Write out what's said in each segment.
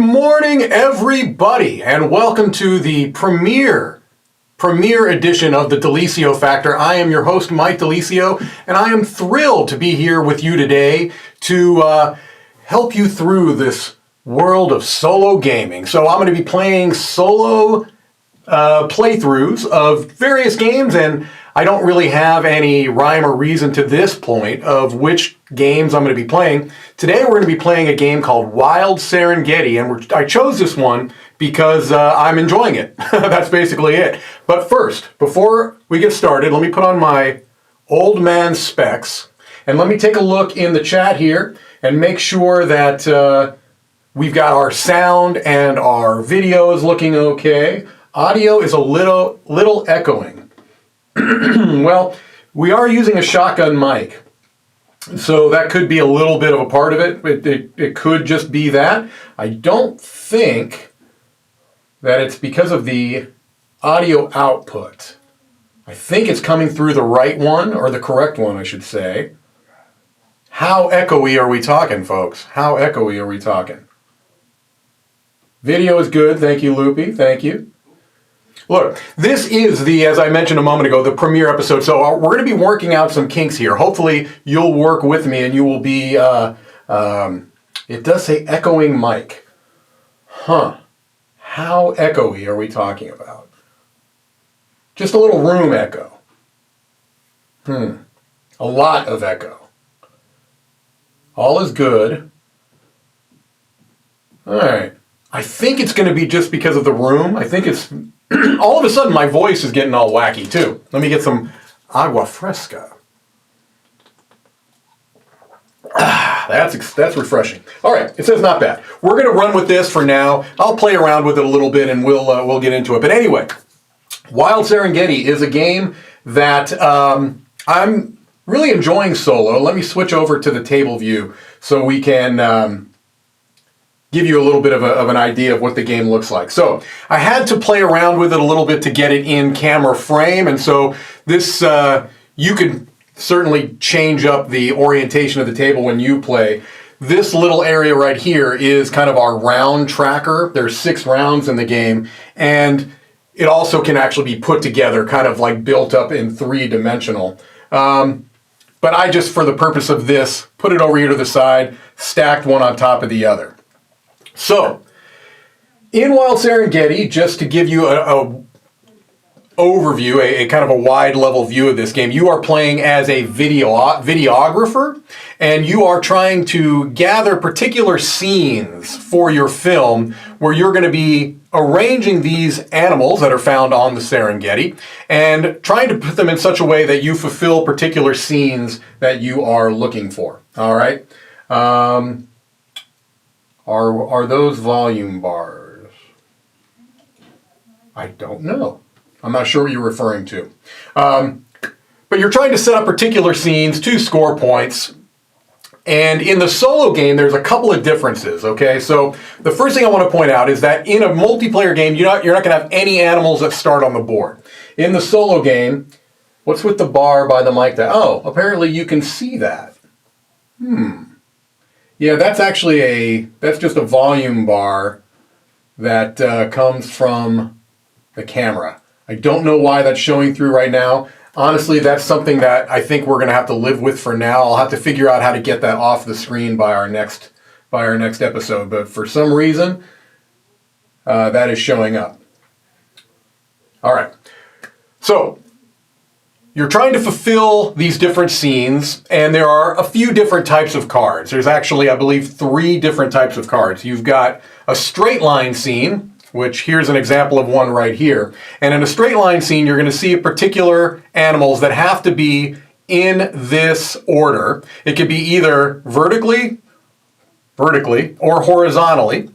morning, everybody, and welcome to the premiere edition of the DiLisio Factor. I am your host, Mike DiLisio, and I am thrilled to be here with you today to help you through this world of solo gaming. So I'm going to be playing solo playthroughs of various games, and I don't really have any rhyme or reason to this point of which games I'm going to be playing. Today we're going to be playing a game called WILD Serengeti, and I chose this one because I'm enjoying it. That's basically it. But first, before we get started, let me put on my old man specs, and let me take a look in the chat here and make sure that we've got our sound and our video is looking okay. Audio is a little echoing. Well, we are using a shotgun mic, so that could be a little bit of a part of it. It could just be that. I don't think that it's because of the audio output. I think it's coming through the right one, or the correct one, I should say. How echoey are we talking, folks? How echoey are we talking? Video is good. Thank you, Loopy. Thank you. Look, this is as I mentioned a moment ago, the premiere episode. So we're going to be working out some kinks here. Hopefully you'll work with me and you will be, it does say echoing mic. Huh. How echoey are we talking about? Just a little room echo. A lot of echo. All is good. All right. I think it's going to be just because of the room. I think it's... all of a sudden, my voice is getting all wacky, too. Let me get some agua fresca. That's refreshing. All right, it says not bad. We're going to run with this for now. I'll play around with it a little bit, and we'll get into it. But anyway, WILD Serengeti is a game that I'm really enjoying solo. Let me switch over to the table view so we can... give you a little bit of an idea of what the game looks like. So I had to play around with it a little bit to get it in camera frame, and so this, you can certainly change up the orientation of the table when you play. This little area right here is kind of our round tracker. There's 6 rounds in the game, and it also can actually be put together, kind of like built up in 3-dimensional. But I just, for the purpose of this, put it over here to the side, stacked one on top of the other. So, in WILD Serengeti, just to give you a overview, a kind of a wide level view of this game, you are playing as a videographer, and you are trying to gather particular scenes for your film where you're going to be arranging these animals that are found on the Serengeti and trying to put them in such a way that you fulfill particular scenes that you are looking for. All right? Are those volume bars? I don't know. I'm not sure what you're referring to. But you're trying to set up particular scenes to score points. And in the solo game, there's a couple of differences, okay? So the first thing I want to point out is that in a multiplayer game, you're not going to have any animals that start on the board. In the solo game, what's with the bar by the mic there? Oh, apparently you can see that. Yeah, that's actually that's just a volume bar that comes from the camera. I don't know why that's showing through right now. Honestly, that's something that I think we're going to have to live with for now. I'll have to figure out how to get that off the screen by our next episode. But for some reason, that is showing up. All right. So you're trying to fulfill these different scenes, and there are a few different types of cards. There's actually, I believe, 3 different types of cards. You've got a straight line scene, which here's an example of one right here. And in a straight line scene, you're going to see particular animals that have to be in this order. It could be either vertically, or horizontally.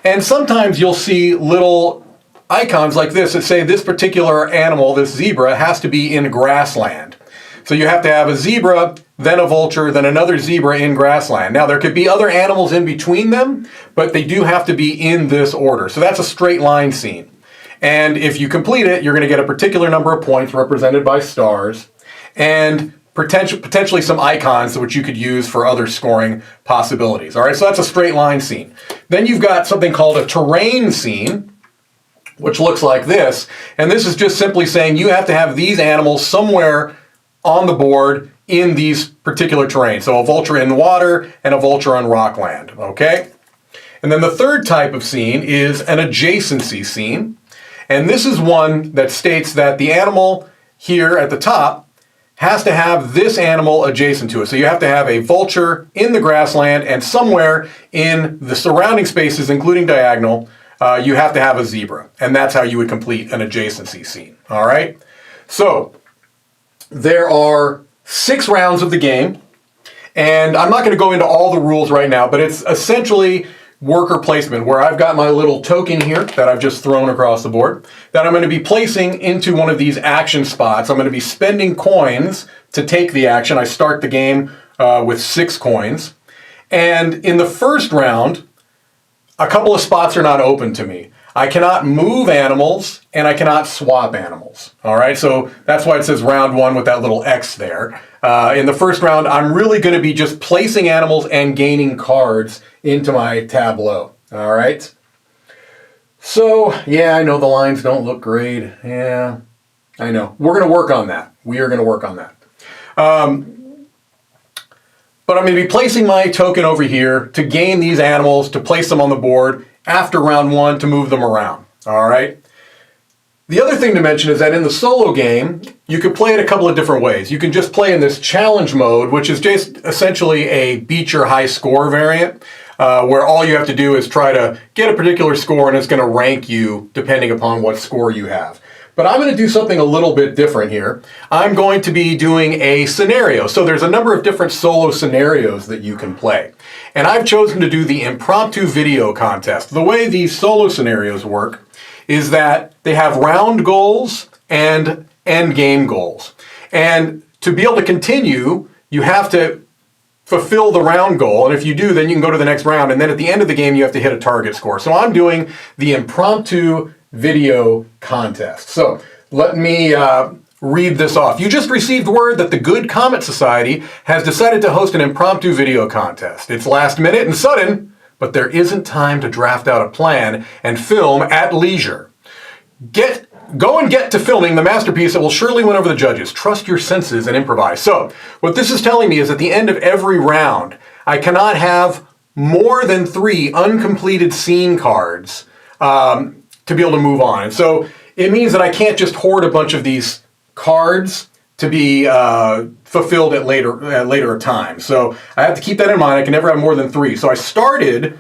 And sometimes you'll see little icons like this that say this particular animal, this zebra, has to be in grassland. So you have to have a zebra, then a vulture, then another zebra in grassland. Now there could be other animals in between them, but they do have to be in this order. So that's a straight line scene. And if you complete it, you're going to get a particular number of points represented by stars, and potentially some icons which you could use for other scoring possibilities. All right, so that's a straight line scene. Then you've got something called a terrain scene, which looks like this. And this is just simply saying you have to have these animals somewhere on the board in these particular terrains. So a vulture in the water and a vulture on rockland, okay? And then the third type of scene is an adjacency scene. And this is one that states that the animal here at the top has to have this animal adjacent to it. So you have to have a vulture in the grassland, and somewhere in the surrounding spaces, including diagonal, you have to have a zebra. And that's how you would complete an adjacency scene, all right? So there are 6 rounds of the game, and I'm not going to go into all the rules right now, but it's essentially worker placement, where I've got my little token here that I've just thrown across the board that I'm going to be placing into one of these action spots. I'm going to be spending coins to take the action. I start the game with 6 coins. And in the first round, a couple of spots are not open to me. I cannot move animals and I cannot swap animals. All right, so that's why it says round 1 with that little X there. In the first round, I'm really going to be just placing animals and gaining cards into my tableau. All right. So, yeah, I know the lines don't look great. Yeah, I know. We're going to work on that. We are going to work on that. But I'm going to be placing my token over here to gain these animals, to place them on the board after round 1 to move them around. All right. The other thing to mention is that in the solo game, you could play it a couple of different ways. You can just play in this challenge mode, which is just essentially a beat your high score variant, where all you have to do is try to get a particular score and it's going to rank you depending upon what score you have. But I'm going to do something a little bit different here. I'm going to be doing a scenario. So there's a number of different solo scenarios that you can play. And I've chosen to do the impromptu video contest. The way these solo scenarios work is that they have round goals and end game goals. And to be able to continue, you have to fulfill the round goal. And if you do, then you can go to the next round. And then at the end of the game, you have to hit a target score. So I'm doing the impromptu video contest. So let me read this off. You just received word that the Good Comet Society has decided to host an impromptu video contest. It's last minute and sudden, but there isn't time to draft out a plan and film at leisure. Go and get to filming the masterpiece that will surely win over the judges. Trust your senses and improvise. So what this is telling me is at the end of every round, I cannot have more than 3 uncompleted scene cards to be able to move on. And so it means that I can't just hoard a bunch of these cards to be fulfilled at later time. So I have to keep that in mind. I can never have more than 3. So I started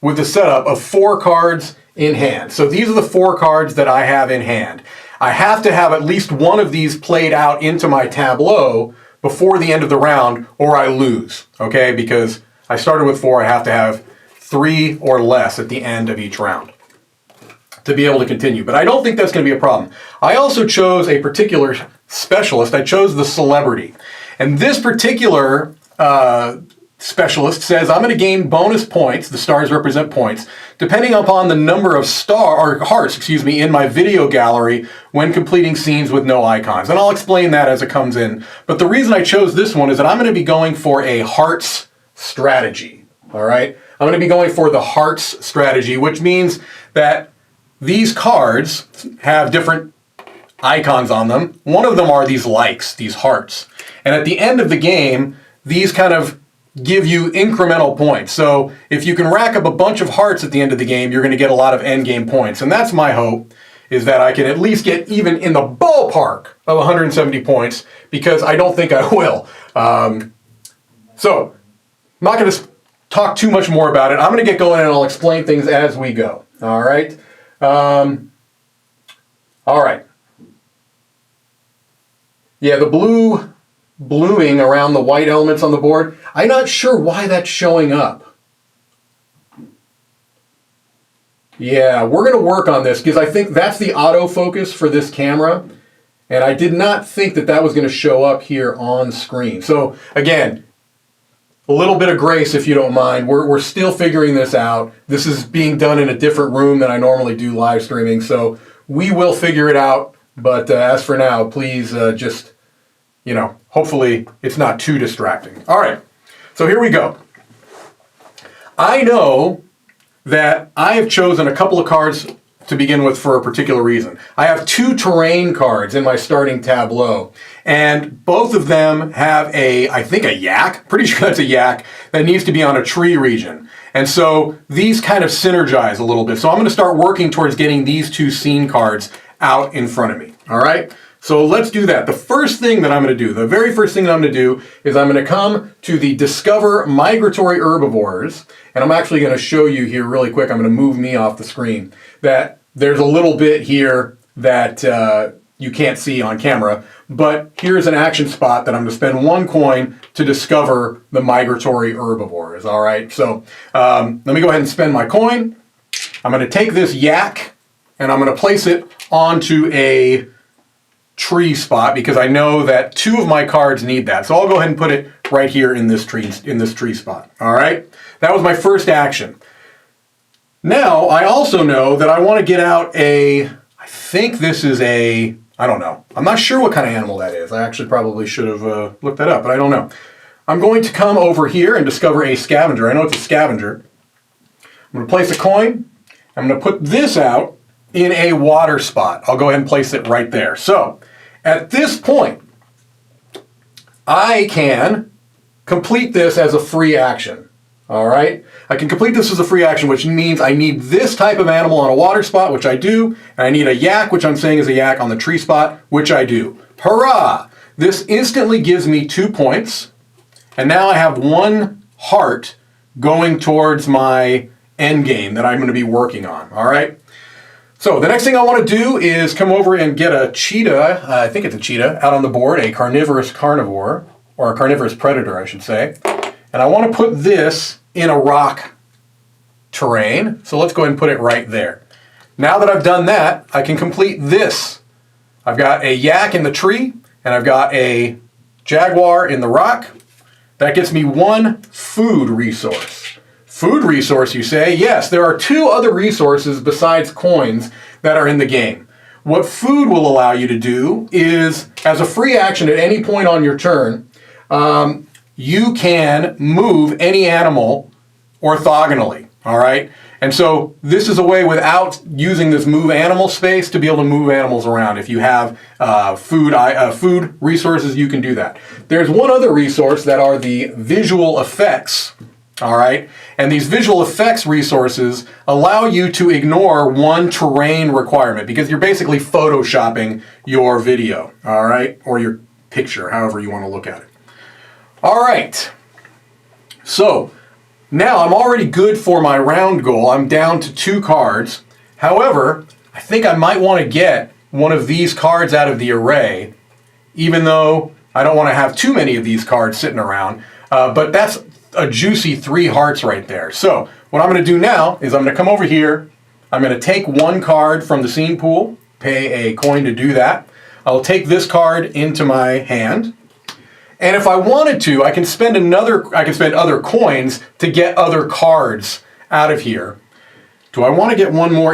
with the setup of 4 cards in hand. So these are the 4 cards that I have in hand. I have to have at least one of these played out into my tableau before the end of the round, or I lose, okay? Because I started with 4, I have to have 3 or less at the end of each round to be able to continue. But I don't think that's going to be a problem. I also chose a particular specialist. I chose the celebrity. And this particular specialist says I'm going to gain bonus points, the stars represent points, depending upon the number of hearts in my video gallery when completing scenes with no icons. And I'll explain that as it comes in. But the reason I chose this one is that I'm going to be going for a hearts strategy. All right? I'm going to be going for the hearts strategy, which means that these cards have different icons on them. One of them are these likes, these hearts. And at the end of the game, these kind of give you incremental points. So if you can rack up a bunch of hearts at the end of the game, you're going to get a lot of end game points. And that's my hope, is that I can at least get even in the ballpark of 170 points, because I don't think I will. So I'm not going to talk too much more about it. I'm going to get going and I'll explain things as we go. All right. All right. Yeah, the blue blooming around the white elements on the board, I'm not sure why that's showing up. Yeah, we're going to work on this because I think that's the autofocus for this camera. And I did not think that that was going to show up here on screen. So again, a little bit of grace if you don't mind. We're still figuring this out. This is being done in a different room than I normally do live streaming. So we will figure it out. But as for now, please just, hopefully it's not too distracting. All right, so here we go. I know that I have chosen a couple of cards to begin with for a particular reason. I have 2 terrain cards in my starting tableau, and both of them have I think a yak, pretty sure that's a yak, that needs to be on a tree region. And so these kind of synergize a little bit. So I'm going to start working towards getting these 2 scene cards out in front of me, all right? So let's do that. The first thing that I'm going to do, the very first thing that I'm going to do is I'm going to come to the Discover Migratory Herbivores, and I'm actually going to show you here really quick. I'm going to move me off the screen. That there's a little bit here that you can't see on camera, but here's an action spot that I'm going to spend 1 coin to discover the Migratory Herbivores, all right? So let me go ahead and spend my coin. I'm going to take this yak, and I'm going to place it onto a tree spot because I know that 2 of my cards need that. So I'll go ahead and put it right here in this tree spot, all right? That was my first action. Now, I also know that I want to get out I think this is I don't know. I'm not sure what kind of animal that is. I actually probably should have looked that up, but I don't know. I'm going to come over here and discover a scavenger. I know it's a scavenger. I'm going to place a coin. I'm going to put this out in a water spot. I'll go ahead and place it right there. So, at this point, I can complete this as a free action. All right, I can complete this as a free action, which means I need this type of animal on a water spot, which I do, and I need a yak, which I'm saying is a yak on the tree spot, which I do. Hurrah! This instantly gives me 2 points, and now I have 1 heart going towards my end game that I'm going to be working on. All right. So the next thing I want to do is come over and get a cheetah. I think it's a cheetah out on the board, a carnivorous carnivore, or a carnivorous predator, I should say. And I want to put this in a rock terrain. So let's go ahead and put it right there. Now that I've done that, I can complete this. I've got a yak in the tree, and I've got a jaguar in the rock. That gets me 1 food resource. Food resource, you say? Yes, there are 2 other resources besides coins that are in the game. What food will allow you to do is, as a free action at any point on your turn, you can move any animal orthogonally, all right? And so this is a way without using this move animal space to be able to move animals around. If you have food resources, you can do that. There's one other resource that are the visual effects, all right? And these visual effects resources allow you to ignore 1 terrain requirement because you're basically photoshopping your video, all right? Or your picture, however you want to look at it. All right, so now I'm already good for my round goal. I'm down to 2 cards. However, I think I might want to get one of these cards out of the array, even though I don't want to have too many of these cards sitting around. But that's a juicy 3 hearts right there. So what I'm going to do now is I'm going to come over here. I'm going to take 1 card from the scene pool, pay a coin to do that. I'll take this card into my hand. And if I wanted to, I can spend other coins to get other cards out of here. Do I want to get 1 more?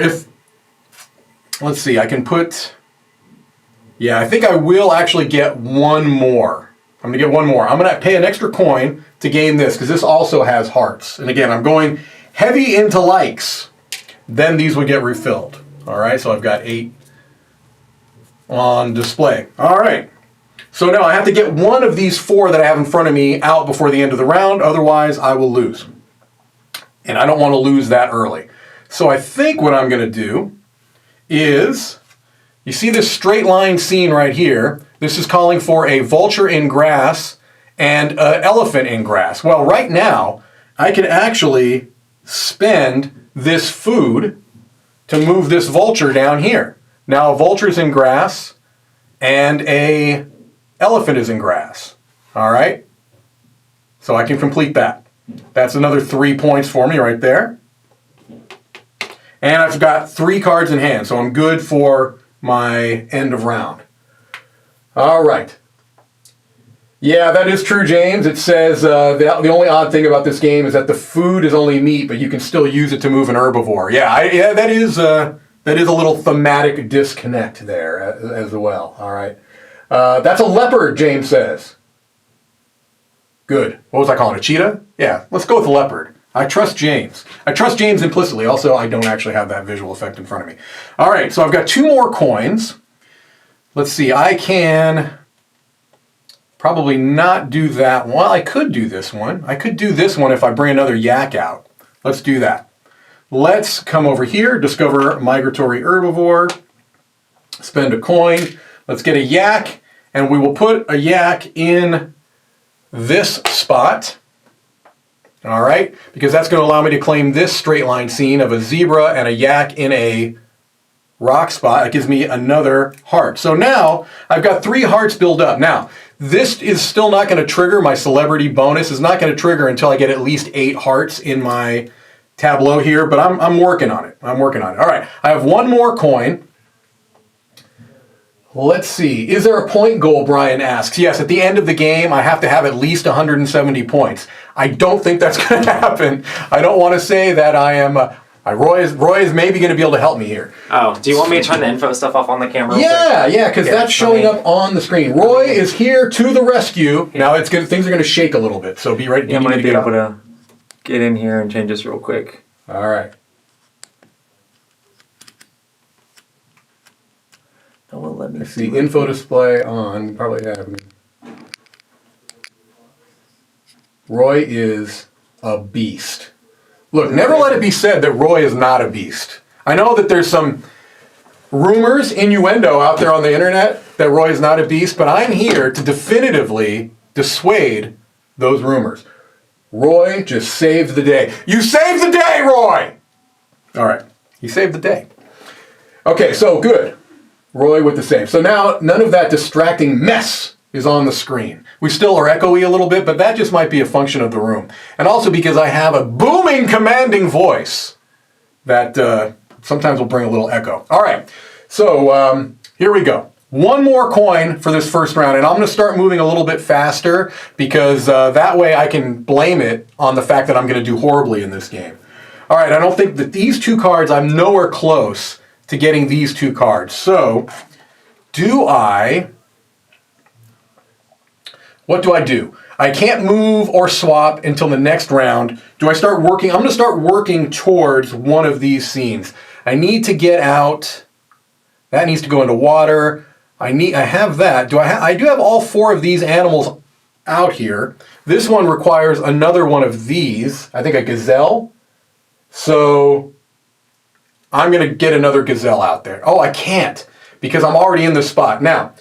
Let's see, I can put, yeah, I think I will actually get 1 more. I'm going to get 1 more. I'm going to pay an extra coin to gain this because this also has hearts. And again, I'm going heavy into likes. Then these would get refilled. All right, so I've got 8 on display. All right. So now I have to get 1 of these 4 that I have in front of me out before the end of the round, otherwise I will lose. And I don't want to lose that early. So I think what I'm going to do is, you see this straight line scene right here? This is calling for a vulture in grass and an elephant in grass. Well, right now, I can actually spend this food to move this vulture down here. Now a vulture's in grass and a elephant is in grass, all right? So I can complete that. That's another 3 points for me right there. And I've got 3 cards in hand, so I'm good for my end of round. All right. Yeah, that is true, James. It says the only odd thing about this game is that the food is only meat, but you can still use it to move an herbivore. Yeah, that is a little thematic disconnect there as well, all right? That's a leopard, James says. Good. What was I calling it? A cheetah? Yeah, let's go with the leopard. I trust James. I trust James implicitly. Also, I don't actually have that visual effect in front of me. All right, so I've got 2 more coins. Let's see, I can probably not do that one. Well, I could do this one. I could do this one if I bring another yak out. Let's do that. Let's come over here, discover migratory herbivore, spend a coin. Let's get a yak, and we will put a yak in this spot. All right, because that's going to allow me to claim this straight line scene of a zebra and a yak in a rock spot. It gives me another heart. So now I've got 3 hearts built up. Now, this is still not going to trigger. My celebrity bonus is not going to trigger until I get at least 8 hearts in my tableau here, but I'm working on it. I'm working on it. All right, I have 1 more coin. Let's see. Is there a point goal, Brian asks. Yes, at the end of the game, I have to have at least 170 points. I don't think that's going to happen. I don't want to say that I am... Roy is maybe going to be able to help me here. Oh, do you want me to turn the info stuff off on the camera? Yeah, because that's showing up on the screen. Roy is here to the rescue. Yeah. Now things are going to shake a little bit, so be ready. Yeah, I might be able to get in here and change this real quick. All right. Well, let me see info display on. Probably have. Roy is a beast. Look, never let it be said that Roy is not a beast. I know that there's some rumors, innuendo out there on the internet that Roy is not a beast, but I'm here to definitively dissuade those rumors. Roy just saved the day. You saved the day, Roy! All right, he saved the day. Okay, so good. Roy with the save. So now none of that distracting mess is on the screen. We still are echoey a little bit, but that just might be a function of the room. And also because I have a booming, commanding voice that sometimes will bring a little echo. All right, so here we go. 1 more coin for this first round, and I'm going to start moving a little bit faster because that way I can blame it on the fact that I'm going to do horribly in this game. All right, I don't think that these 2 cards, I'm nowhere close to getting these 2 cards. So, what do I do? I can't move or swap until the next round. Do I start working? I'm going to start working towards one of these scenes. I need to get out. That needs to go into water. I have that. I do have all 4 of these animals out here. This one requires another one of these. I think a gazelle. So I'm going to get another gazelle out there. Oh, I can't because I'm already in this spot. Now,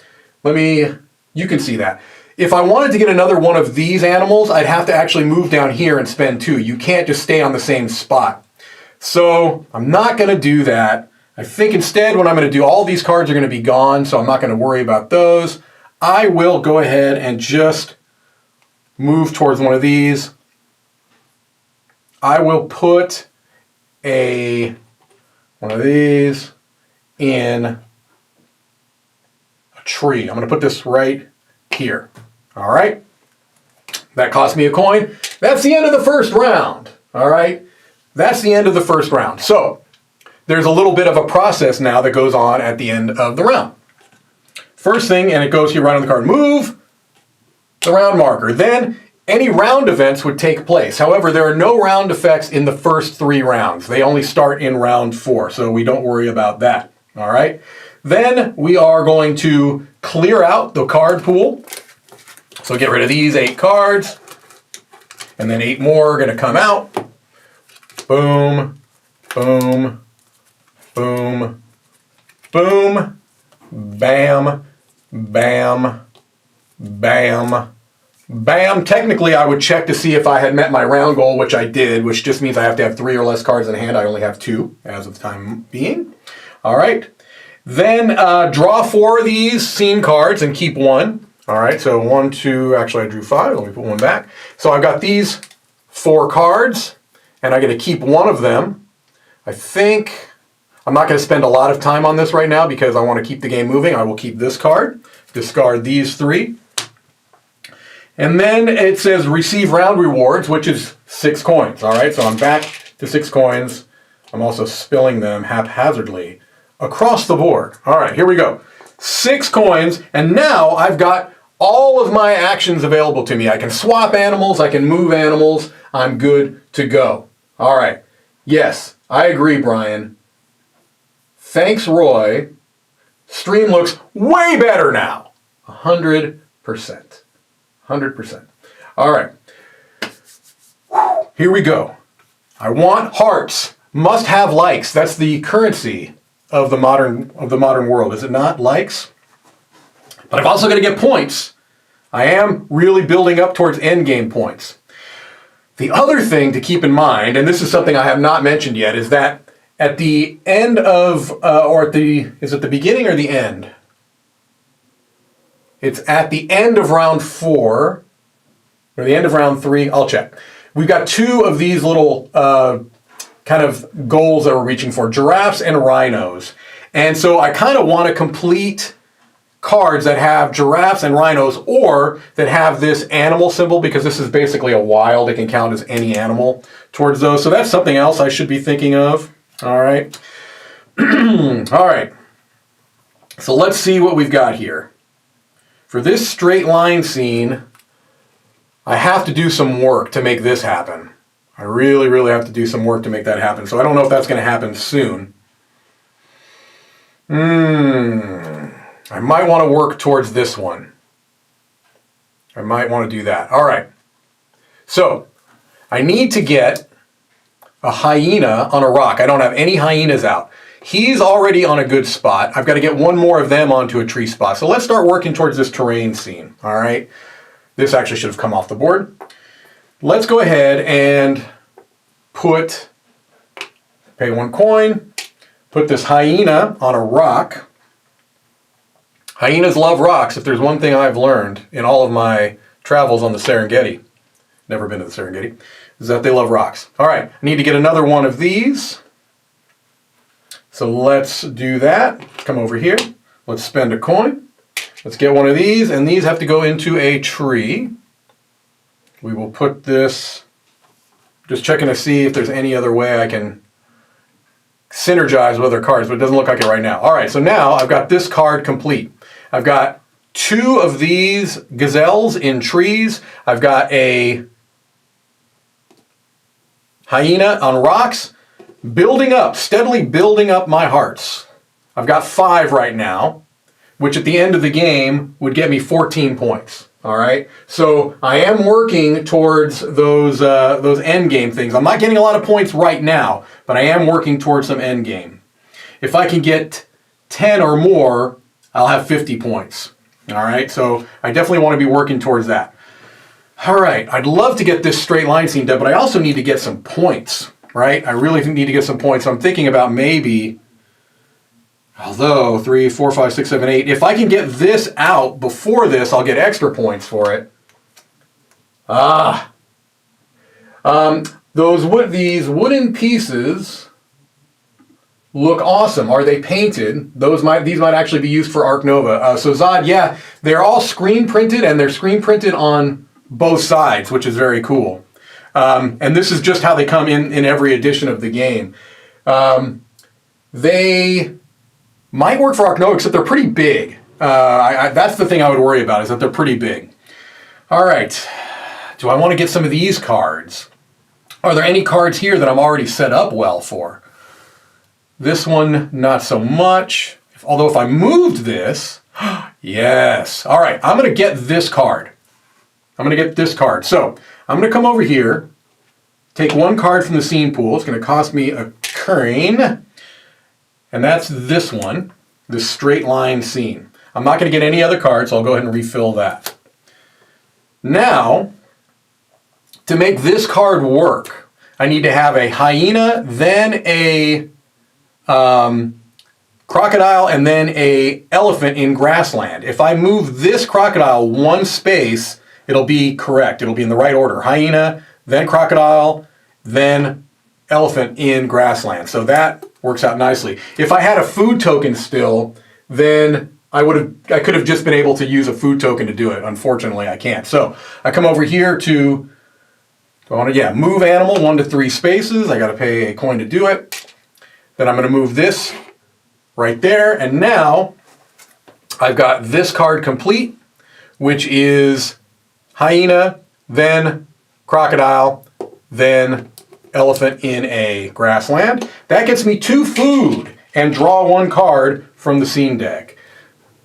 you can see that. If I wanted to get another one of these animals, I'd have to actually move down here and spend 2. You can't just stay on the same spot. So I'm not going to do that. I think instead what I'm going to do, all these cards are going to be gone, so I'm not going to worry about those. I will go ahead and just move towards one of these. I will put one of these in a tree. I'm going to put this right here. All right. That cost me a coin. That's the end of the first round. All right. That's the end of the first round. So there's a little bit of a process now that goes on at the end of the round. First thing, and it goes here right on the card, move the round marker. Then any round events would take place. However, there are no round effects in the first 3 rounds. They only start in round 4, so we don't worry about that. All right. Then we are going to clear out the card pool. So get rid of these 8 cards. And then 8 more are going to come out. Boom, boom, boom, boom, bam, bam, bam, bam. Technically, I would check to see if I had met my round goal, which I did, which just means I have to have 3 or less cards in hand. I only have 2 as of the time being. All right. Then draw 4 of these scene cards and keep 1. All right, so 1, 2, actually I drew 5. Let me put 1 back. So I've got these 4 cards, and I get to keep 1 of them. I think I'm not going to spend a lot of time on this right now because I want to keep the game moving. I will keep this card, discard these 3. And then it says receive round rewards, which is 6 coins. All right, so I'm back to 6 coins. I'm also spilling them haphazardly across the board. All right, here we go. 6 coins, and now I've got all of my actions available to me. I can swap animals, I can move animals. I'm good to go. All right. Yes, I agree, Brian. Thanks, Roy. Stream looks way better now. 100%. 100%. All right. Here we go. I want hearts. Must have likes. That's the currency of the modern world, is it not? Likes. But I've also got to get points. I am really building up towards endgame points. The other thing to keep in mind, and this is something I have not mentioned yet, is that at the end of, is it the beginning or the end? It's at the end of round 4, or the end of round 3, I'll check. We've got 2 of these little kind of goals that we're reaching for, giraffes and rhinos. And so I kind of want to complete cards that have giraffes and rhinos, or that have this animal symbol, because this is basically a wild. It can count as any animal towards those. So that's something else I should be thinking of. All right. All right. So let's see what we've got here. For this straight line scene, I have to do some work to make this happen. I really, really have to do some work to make that happen. So I don't know if that's going to happen soon. I might want to work towards this one. I might want to do that. All right. So I need to get a hyena on a rock. I don't have any hyenas out. He's already on a good spot. I've got to get one more of them onto a tree spot. So let's start working towards this terrain scene. All right. This actually should have come off the board. Let's go ahead and pay 1 coin, put this hyena on a rock. Hyenas love rocks. If there's one thing I've learned in all of my travels on the Serengeti, never been to the Serengeti, is that they love rocks. All right, I need to get another one of these. So let's do that. Come over here. Let's spend a coin. Let's get one of these, and these have to go into a tree. We will put this, just checking to see if there's any other way I can synergize with other cards, but it doesn't look like it right now. All right, so now I've got this card complete. I've got 2 of these gazelles in trees. I've got a hyena on rocks, building up, steadily building up my hearts. I've got 5 right now, which at the end of the game would get me 14 points. All right, so I am working towards those end game things. I'm not getting a lot of points right now, but I am working towards some end game. If I can get 10 or more, I'll have 50 points. All right, so I definitely want to be working towards that. All right, I'd love to get this straight line scene done, but I also need to get some points, right? I really need to get some points. So I'm thinking about maybe, although 3, 4, 5, 6, 7, 8, if I can get this out before this, I'll get extra points for it. These wooden pieces look awesome. Are they painted? These might actually be used for Arc Nova. So Zod, yeah, they're all screen printed, and they're screen printed on both sides, which is very cool. And this is just how they come in every edition of the game. They might work for Arc Nova, except they're pretty big. That's the thing I would worry about, is that they're pretty big. All right. Do I want to get some of these cards? Are there any cards here that I'm already set up well for? This one, not so much. Although if I moved this, yes. All right, I'm going to get this card. So I'm going to come over here, take 1 card from the scene pool. It's going to cost me a coin. And that's this one, this straight line scene. I'm not going to get any other cards, so I'll go ahead and refill that. Now, to make this card work, I need to have a hyena, then a crocodile, and then a elephant in grassland. If I move this crocodile 1 space, it'll be correct. It'll be in the right order. Hyena, then crocodile, then elephant in grassland. So that works out nicely. If I had a food token still, then I could have just been able to use a food token to do it. Unfortunately, I can't. So I come over here to, move animal 1 to 3 spaces. I got to pay a coin to do it. Then I'm going to move this right there. And now I've got this card complete, which is hyena, then crocodile, then elephant in a grassland. That gets me 2 food and draw 1 card from the scene deck.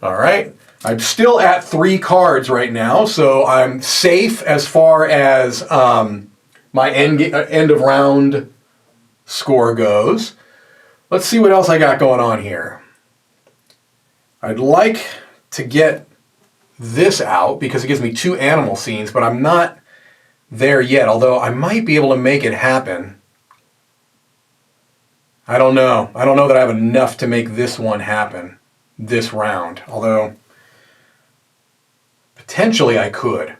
All right. I'm still at 3 cards right now, so I'm safe as far as my end of round score goes. Let's see what else I got going on here. I'd like to get this out because it gives me 2 animal scenes, but I'm not there yet, although I might be able to make it happen. I don't know. I don't know that I have enough to make this one happen this round, although potentially I could.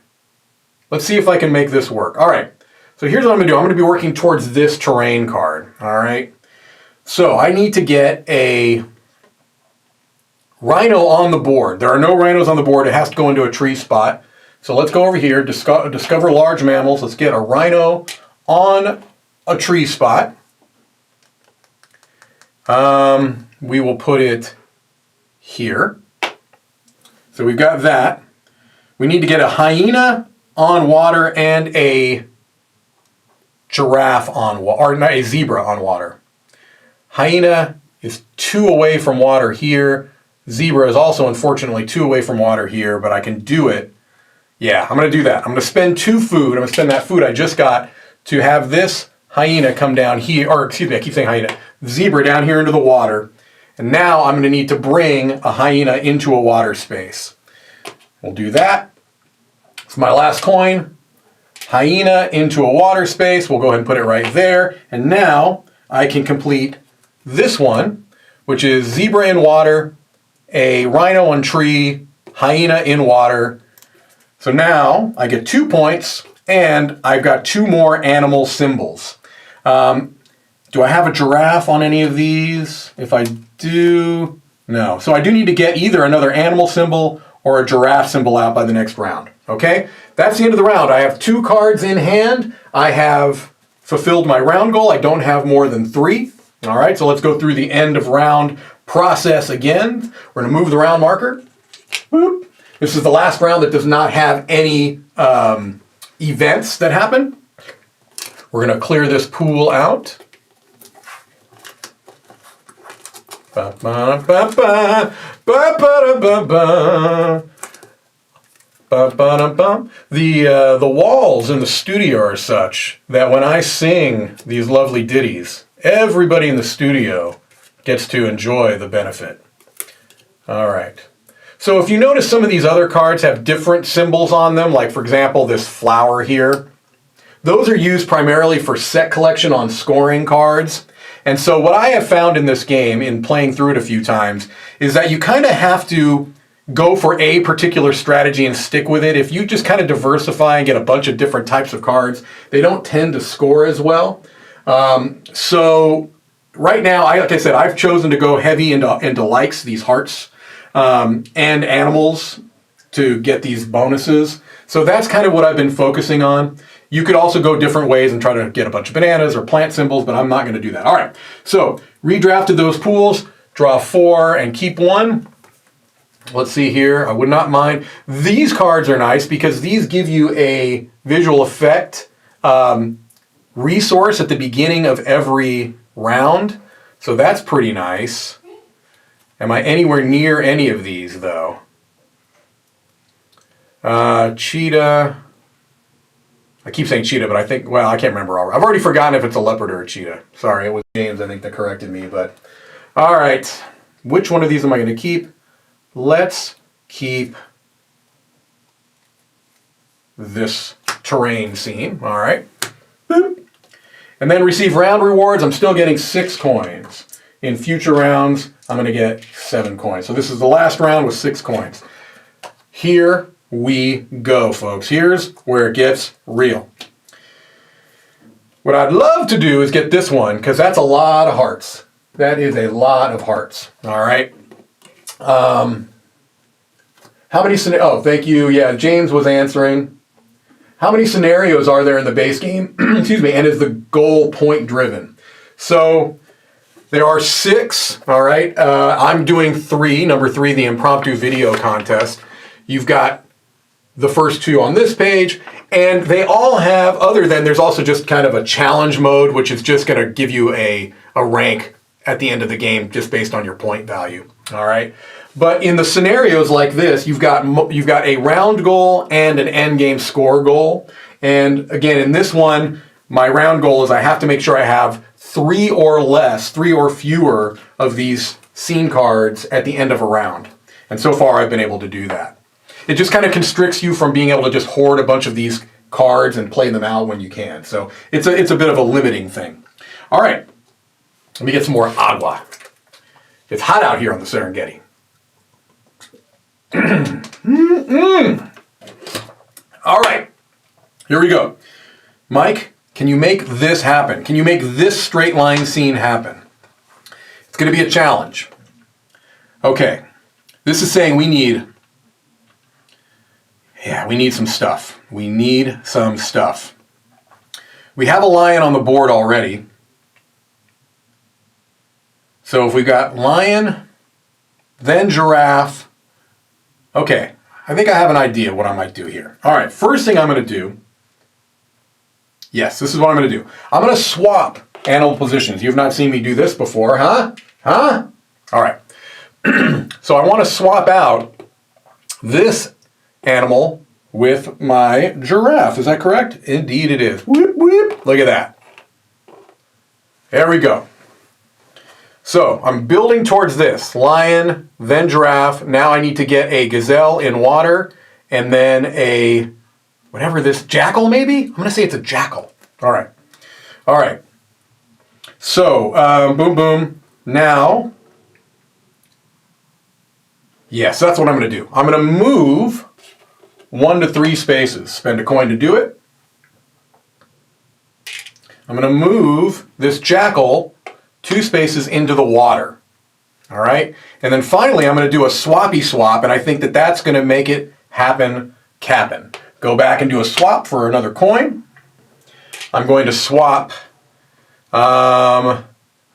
Let's see if I can make this work. All right, so here's what I'm going to do. I'm going to be working towards this terrain card, all right? So I need to get a rhino on the board. There are no rhinos on the board. It has to go into a tree spot. So let's go over here, discover large mammals. Let's get a rhino on a tree spot. We will put it here. So we've got that. We need to get a hyena on water and a giraffe on water, or not, a zebra on water. Hyena is 2 away from water here. Zebra is also unfortunately 2 away from water here, but I can do it. Yeah, I'm going to do that. I'm going to spend 2 food. I'm going to spend that food I just got to have this hyena come down here, or excuse me, I keep saying hyena, zebra down here into the water. And now I'm going to need to bring a hyena into a water space. We'll do that. It's my last coin. Hyena into a water space. We'll go ahead and put it right there. And now I can complete this one, which is zebra in water, a rhino on tree, hyena in water. So now I get 2 points and I've got 2 more animal symbols. Do I have a giraffe on any of these? If I do, no. So I do need to get either another animal symbol or a giraffe symbol out by the next round. Okay, that's the end of the round. I have 2 cards in hand. I have fulfilled my round goal. I don't have more than 3. All right, so let's go through the end of round process again. We're going to move the round marker. Boop. This is the last round that does not have any events that happen. We're going to clear this pool out. The walls in the studio are such that when I sing these lovely ditties, everybody in the studio gets to enjoy the benefit. All right. So if you notice, some of these other cards have different symbols on them, like for example this flower here. Those are used primarily for set collection on scoring cards. And so what I have found in this game, in playing through it a few times, is that you kind of have to go for a particular strategy and stick with it. If you just kind of diversify and get a bunch of different types of cards, they don't tend to score as well. So right now, like I said, I've chosen to go heavy into likes, these hearts, and animals to get these bonuses. So that's kind of what I've been focusing on. You could also go different ways and try to get a bunch of bananas or plant symbols, but I'm not going to do that. All right, so redrafted those pools, draw 4 and keep 1. Let's see here, I would not mind. These cards are nice because these give you a visual effect resource at the beginning of every round. So that's pretty nice. Am I anywhere near any of these though? Cheetah. I keep saying cheetah, but I think, well, I can't remember. I've already forgotten if it's a leopard or a cheetah. Sorry, it was James, I think, that corrected me. But all right, which one of these am I going to keep? Let's keep this terrain scene. All right. Boop. And then receive round rewards. I'm still getting 6 coins. In future rounds, I'm going to get 7 coins. So this is the last round with 6 coins. Here we go, folks. Here's where it gets real. What I'd love to do is get this one, because that's a lot of hearts. That is a lot of hearts. All right. How many scenarios? Oh, thank you. Yeah, James was answering. How many scenarios are there in the base game? Excuse me. And is the goal point driven? So there are 6. All right. I'm doing 3. Number 3, the impromptu video contest. You've got the first two on this page, and they all have, other than there's also just kind of a challenge mode, which is just going to give you a rank at the end of the game just based on your point value. All right. But in the scenarios like this, you've got a round goal and an end game score goal. And again, in this one, my round goal is I have to make sure I have 3 or fewer of these scene cards at the end of a round. And so far, I've been able to do that. It just kind of constricts you from being able to just hoard a bunch of these cards and play them out when you can. So it's a bit of a limiting thing. All right, let me get some more agua. It's hot out here on the Serengeti. All right, here we go. Mike, can you make this happen? Can you make this straight line scene happen? It's going to be a challenge. Okay, this is saying we need some stuff. We need some stuff. We have a lion on the board already. So if we got lion, then giraffe. Okay, I think I have an idea what I might do here. All right, first thing I'm going to do. Yes, this is what I'm going to do. I'm going to swap animal positions. You've not seen me do this before, huh? Huh? All right. So I want to swap out this animal with my giraffe. Is that correct? Indeed it is. Whoop, whoop. Look at that. There we go. So I'm building towards this. Lion, then giraffe. Now I need to get a gazelle in water, and then a, whatever this, jackal maybe? I'm going to say it's a jackal. All right. All right. So, boom, boom. Now, yes, that's what I'm going to do. I'm going to move 1 to 3 spaces. Spend a coin to do it. I'm going to move this jackal 2 spaces into the water. All right? And then finally, I'm going to do a swappy swap, and I think that that's going to make it happen, cappin'. Go back and do a swap for another coin. I'm going to swap. I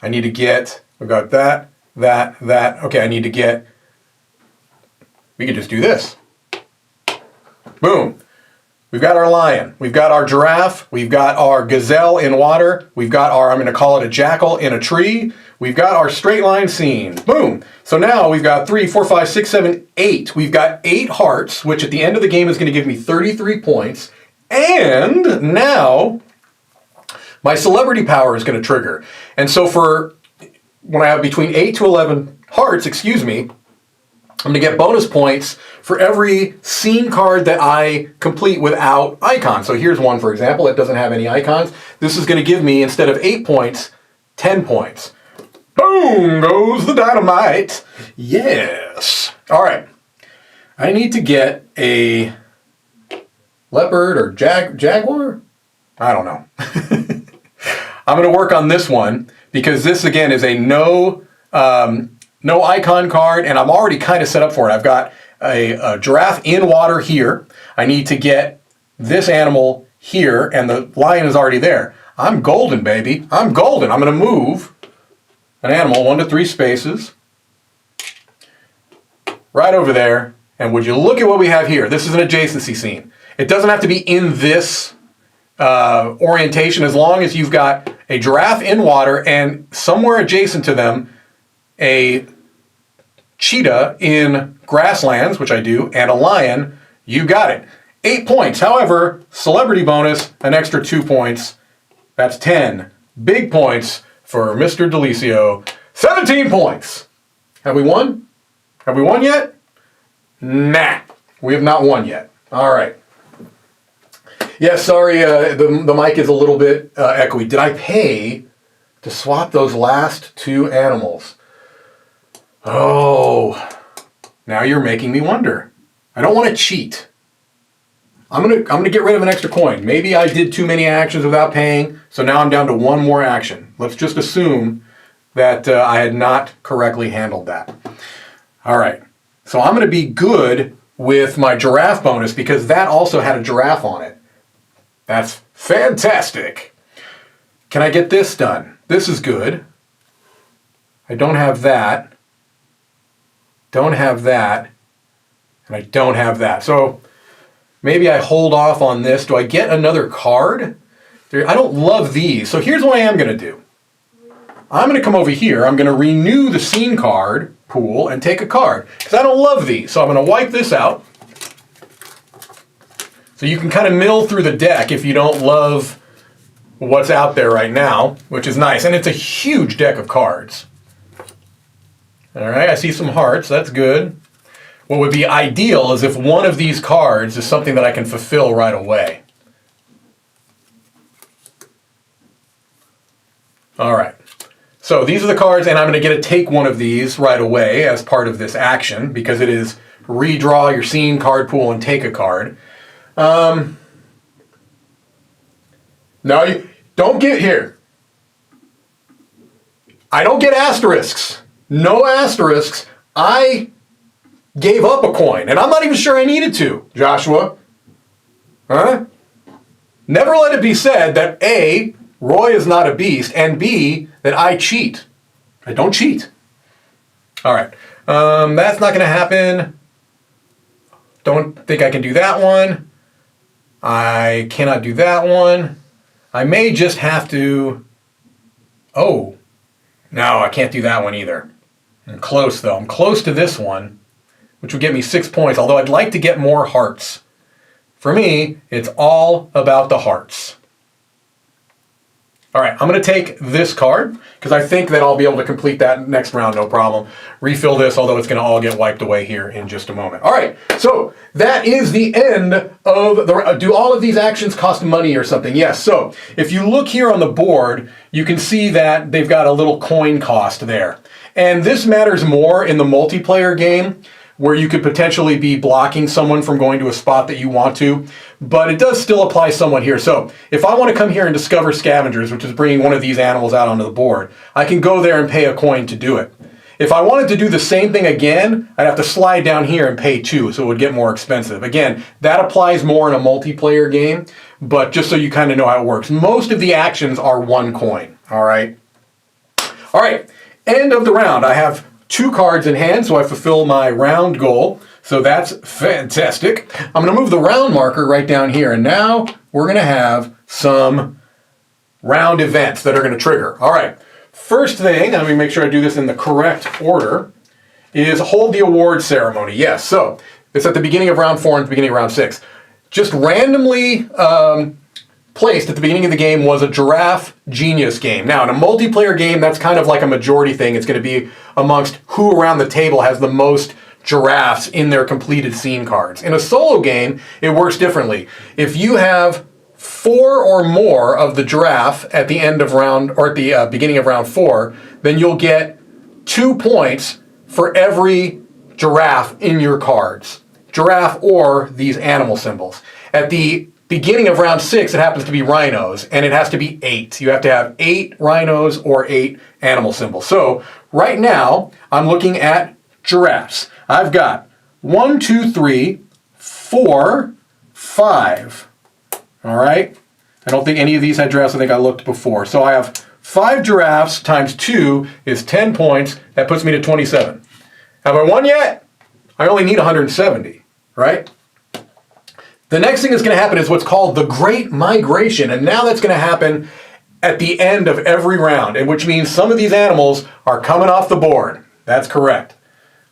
need to get, we've got that. Okay, I need to get, we can just do this. Boom. We've got our lion. We've got our giraffe. We've got our gazelle in water. We've got our, I'm going to call it a jackal in a tree. We've got our straight line scene. Boom. So now we've got 3, 4, 5, 6, 7, 8. We've got 8 hearts, which at the end of the game is going to give me 33 points. And now my celebrity power is going to trigger. And so for when I have between 8 to 11 hearts, I'm going to get bonus points for every scene card that I complete without icons. So here's one, for example, that doesn't have any icons. This is going to give me, instead of 8 points, 10 points. Boom goes the dynamite. Yes. All right. I need to get a leopard or jaguar? I don't know. I'm going to work on this one because this, again, is a no icon card, and I'm already kind of set up for it. I've got a giraffe in water here. I need to get this animal here, and the lion is already there. I'm golden, baby. I'm golden. I'm going to move an animal 1 to 3 spaces right over there, and would you look at what we have here? This is an adjacency scene. It doesn't have to be in this orientation as long as you've got a giraffe in water and somewhere adjacent to them a cheetah in grasslands, which I do, and a lion. You got it. 8 points. However, celebrity bonus, an extra 2 points. That's 10. Big points for Mr. DiLisio. 17 points. Have we won? Have we won yet? Nah. We have not won yet. All right. Yeah, sorry, the mic is a little bit echoey. Did I pay to swap those last 2 animals? Oh, now you're making me wonder. I don't want to cheat. I'm gonna get rid of an extra coin. Maybe I did too many actions without paying, so now I'm down to 1 more action. Let's just assume that I had not correctly handled that. All right, so I'm gonna be good with my giraffe bonus because that also had a giraffe on it. That's fantastic. Can I get this done? This is good. I don't have that. Don't have that. And I don't have that. So Maybe I hold off on this. Do I get another card? I don't love these. So here's what I am going to do. I'm going to come over here. I'm going to renew the scene card pool and take a card. Because I don't love these. So I'm going to wipe this out. So you can kind of mill through the deck if you don't love what's out there right now, which is nice. And it's a huge deck of cards. All right, I see some hearts. That's good. What would be ideal is if one of these cards is something that I can fulfill right away. All right. So these are the cards, and I'm going to get to take one of these right away as part of this action because it is redraw your scene card pool and take a card. No, you don't get here. I don't get asterisks. No asterisks. I gave up a coin, and I'm not even sure I needed to, Joshua. Huh? Never let it be said that A, Roy is not a beast, and B, that I cheat. I don't cheat. All right. That's not going to happen. Don't think I can do that one. I cannot do that one. I may just have to... Oh. No, I can't do that one either. I'm close, though. I'm close to this one, which would get me 6 points, although I'd like to get more hearts. For me, it's all about the hearts. All right, I'm going to take this card because I think that I'll be able to complete that next round, no problem. Refill this, although it's going to all get wiped away here in just a moment. All right, so that is the end of the... Do all of these actions cost money or something? Yes, so if you look here on the board, you can see that they've got a little coin cost there. And this matters more in the multiplayer game, where you could potentially be blocking someone from going to a spot that you want to, but it does still apply somewhat here. So if I want to come here and discover scavengers, which is bringing one of these animals out onto the board, I can go there and pay a coin to do it. If I wanted to do the same thing again, I'd have to slide down here and pay 2, so it would get more expensive. Again, that applies more in a multiplayer game, but just so you kind of know how it works. Most of the actions are 1 coin, all right? All right, end of the round. I have 2 cards in hand, so I fulfill my round goal. So that's fantastic. I'm going to move the round marker right down here, and now we're going to have some round events that are going to trigger. All right, first thing, let me make sure I do this in the correct order, is hold the award ceremony. Yes, so it's at the beginning of round 4 and the beginning of round 6. Just randomly placed at the beginning of the game was a giraffe genius game. Now, in a multiplayer game, that's kind of like a majority thing. It's going to be amongst who around the table has the most giraffes in their completed scene cards. In a solo game, it works differently. If you have 4 or more of the giraffe at the end of round, or at the beginning of round 4, then you'll get 2 points for every giraffe in your cards. Giraffe or these animal symbols. At the beginning of round 6, it happens to be rhinos, and it has to be 8. You have to have 8 rhinos or 8 animal symbols. So right now, I'm looking at giraffes. I've got 1, 2, 3, 4, 5. All right? I don't think any of these had giraffes. I think I looked before. So I have 5 giraffes times 2 is 10 points. That puts me to 27. Have I won yet? I only need 170, right? The next thing that's going to happen is what's called the Great Migration, and now that's going to happen at the end of every round, and which means some of these animals are coming off the board. That's correct.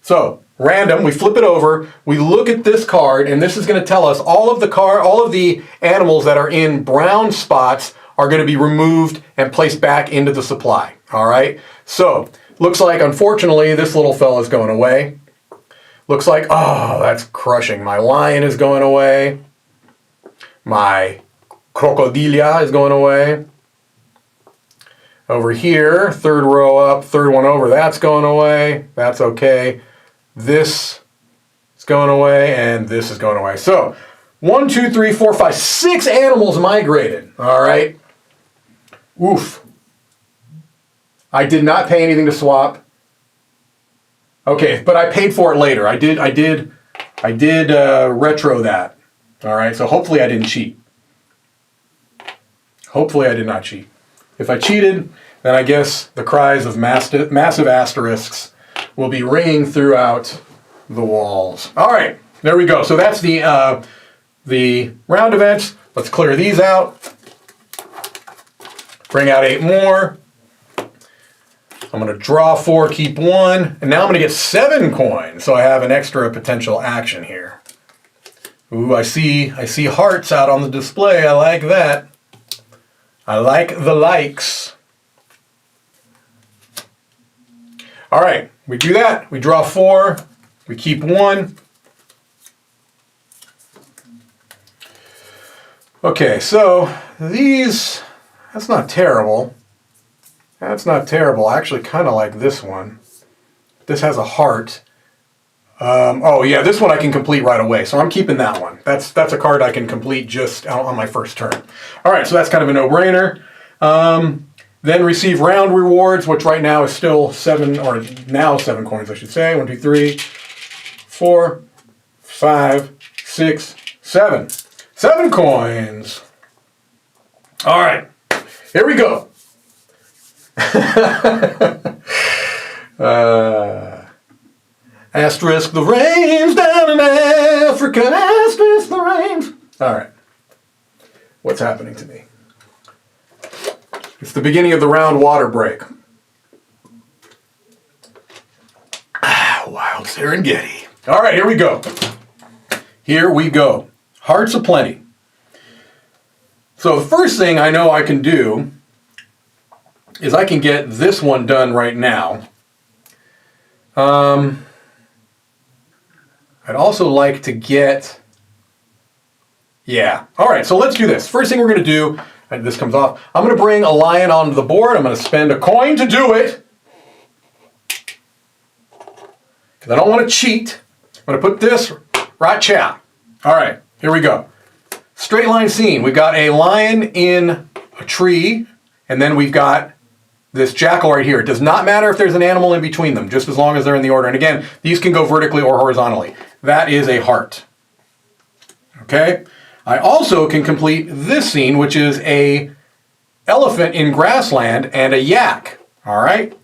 So, random, we flip it over, we look at this card, and this is going to tell us all of the animals that are in brown spots are going to be removed and placed back into the supply. All right? So, looks like, unfortunately, this little fella is going away. Looks like, oh, that's crushing. My lion is going away. My crocodilia is going away. Over here, third row up, third one over, that's going away. That's okay. This is going away, and this is going away. So, 1, 2, 3, 4, 5, 6 animals migrated. All right. Oof. I did not pay anything to swap. Okay, but I paid for it later. I did retro that. All right, so hopefully I didn't cheat. Hopefully I did not cheat. If I cheated, then I guess the cries of massive asterisks will be ringing throughout the walls. All right, there we go. So that's the the round events. Let's clear these out. Bring out 8 more. I'm going to draw 4, keep 1. And now I'm going to get 7 coins. So I have an extra potential action here. Ooh, I see hearts out on the display. I like that. I like the likes. All right, we do that. We draw 4. We keep 1. Okay, so these, that's not terrible. That's not terrible. I actually kind of like this one. This has a heart. Oh yeah, this one I can complete right away, so I'm keeping that one. That's a card I can complete just on my first turn. All right, so that's kind of a no-brainer. Then receive round rewards, which right now is still 7, or now 7 coins, I should say. 1, 2, 3, 4, 5, 6, 7. 7 coins. All right, here we go. Asterisk the rains down in Africa. Asterisk the rains. All right. What's happening to me? It's the beginning of the round water break. Wild Serengeti. All right, here we go. Here we go. Hearts aplenty. So the first thing I know I can do is I can get this one done right now. I'd also like to get, yeah. All right, so let's do this. First thing we're going to do, and this comes off, I'm going to bring a lion onto the board. I'm going to spend a coin to do it. Because I don't want to cheat. I'm going to put this right chow. All right, here we go. Straight line scene. We've got a lion in a tree, and then we've got this jackal right here. It does not matter if there's an animal in between them, just as long as they're in the order. And again, these can go vertically or horizontally. That is a heart. Okay? I also can complete this scene, which is a elephant in grassland and a yak. All right?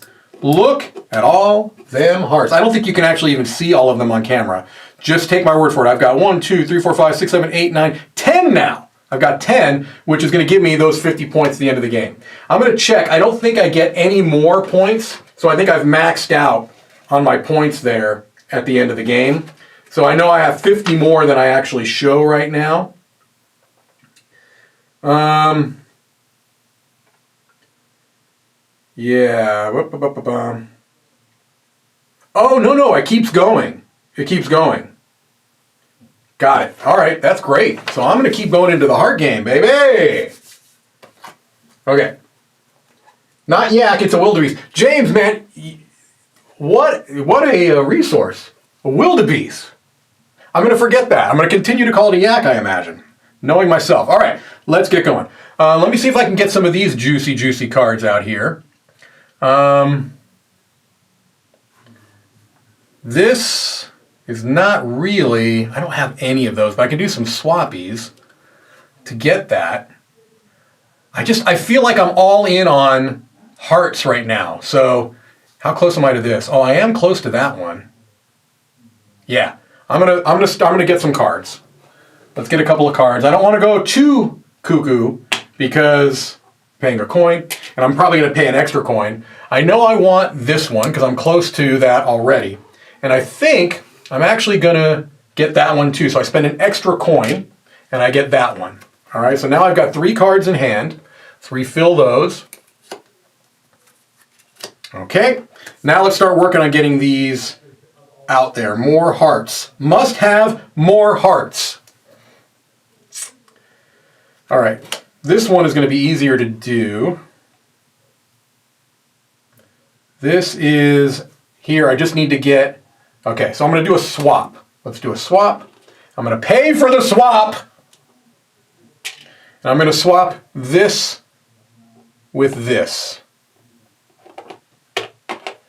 Look at all them hearts. I don't think you can actually even see all of them on camera. Just take my word for it. I've got 1, 2, 3, 4, 5, 6, 7, 8, 9, 10 now. I've got 10, which is going to give me those 50 points at the end of the game. I'm going to check. I don't think I get any more points, so I think I've maxed out on my points there at the end of the game. So I know I have 50 more than I actually show right now. Yeah. Oh, no, it keeps going. It keeps going. Got it. All right, that's great. So I'm going to keep going into the heart game, baby. Okay. Not yak, it's a wildebeest. James, man, what a resource. A wildebeest. I'm going to forget that. I'm going to continue to call it a yak, I imagine. Knowing myself. All right, let's get going. Let me see if I can get some of these juicy cards out here. This is not really, I don't have any of those, but I can do some swappies to get that. I feel like I'm all in on hearts right now. So how close am I to this? Oh, I am close to that one. Yeah, I'm gonna get some cards. Let's get a couple of cards. I don't want to go too cuckoo because paying a coin, and I'm probably gonna pay an extra coin. I know I want this one because I'm close to that already. And I think I'm actually going to get that one too. So I spend an extra coin and I get that one. All right, so now I've got 3 cards in hand. Let's refill those. Okay, now let's start working on getting these out there. More hearts. Must have more hearts. All right, this one is going to be easier to do. This is here. I just need to get... Okay, so I'm going to do a swap. Let's do a swap. I'm going to pay for the swap. And I'm going to swap this with this.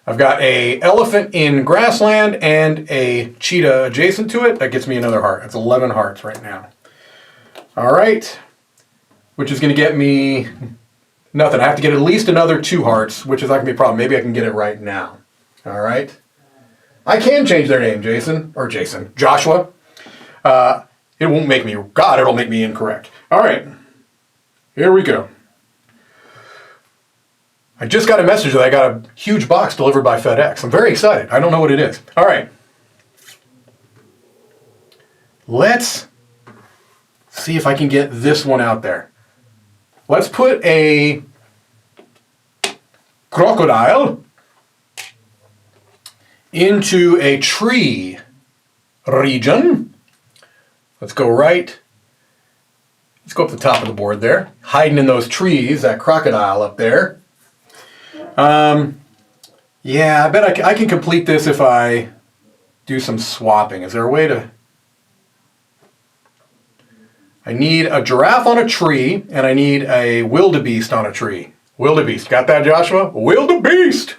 I've got a elephant in grassland and a cheetah adjacent to it. That gets me another heart. That's 11 hearts right now. All right, which is going to get me nothing. I have to get at least another 2 hearts, which is not going to be a problem. Maybe I can get it right now. All right. I can change their name, Joshua. It won't make me, God, it'll make me incorrect. All right, here we go. I just got a message that I got a huge box delivered by FedEx. I'm very excited. I don't know what it is. All right. Let's see if I can get this one out there. Let's put a crocodile into a tree region. Let's go right. Let's go up the top of the board there. Hiding in those trees, that crocodile up there. Yeah, I bet I can complete this if I do some swapping. Is there a way to... I need a giraffe on a tree, and I need a wildebeest on a tree. Wildebeest. Got that, Joshua? Wildebeest!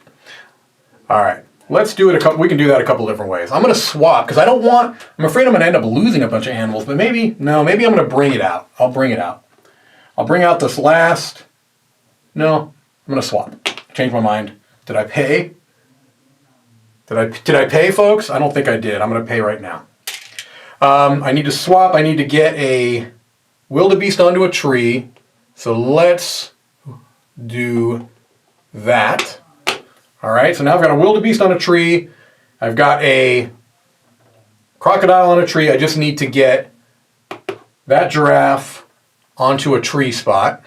All right. Let's do it we can do that a couple different ways. I'm going to swap, because I'm afraid I'm going to end up losing a bunch of animals, but maybe I'm going to bring it out. I'll bring it out. I'll bring out this last... No, I'm going to swap. Change my mind. Did I pay? Did I pay, folks? I don't think I did. I'm going to pay right now. I need to swap. I need to get a wildebeest onto a tree. So let's do that. All right. So now I've got a wildebeest on a tree. I've got a crocodile on a tree. I just need to get that giraffe onto a tree spot,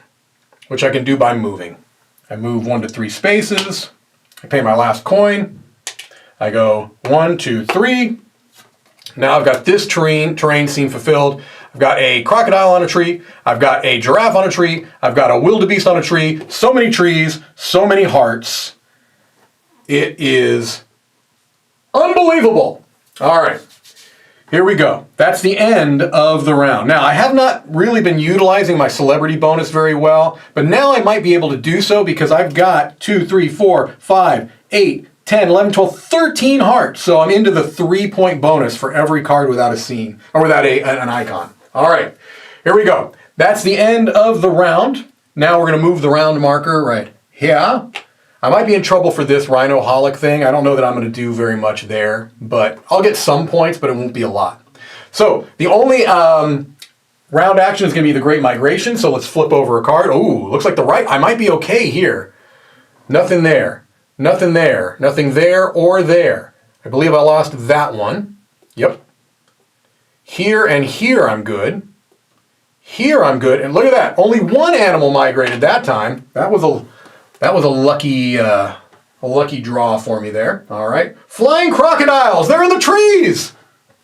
which I can do by moving. I move 1 to 3 spaces. I pay my last coin. I go 1, 2, 3. Now I've got this terrain scene fulfilled. I've got a crocodile on a tree. I've got a giraffe on a tree. I've got a wildebeest on a tree. So many trees, so many hearts. It is unbelievable. All right, here we go. That's the end of the round. Now, I have not really been utilizing my celebrity bonus very well, but now I might be able to do so because I've got 2, 3, 4, 5, 8, 10, 11, 12, 13 hearts. So I'm into the 3-point bonus for every card without a scene, or without an icon. All right, here we go. That's the end of the round. Now we're going to move the round marker right here. I might be in trouble for this rhinoholic thing. I don't know that I'm going to do very much there, but I'll get some points, but it won't be a lot. So the only round action is going to be the Great Migration. So let's flip over a card. Ooh, looks like I might be okay here. Nothing there. Nothing there. Nothing there or there. I believe I lost that one. Yep. Here and here I'm good. Here I'm good. And look at that. Only one animal migrated that time. That was a lucky draw for me there. All right. Flying crocodiles. They're in the trees.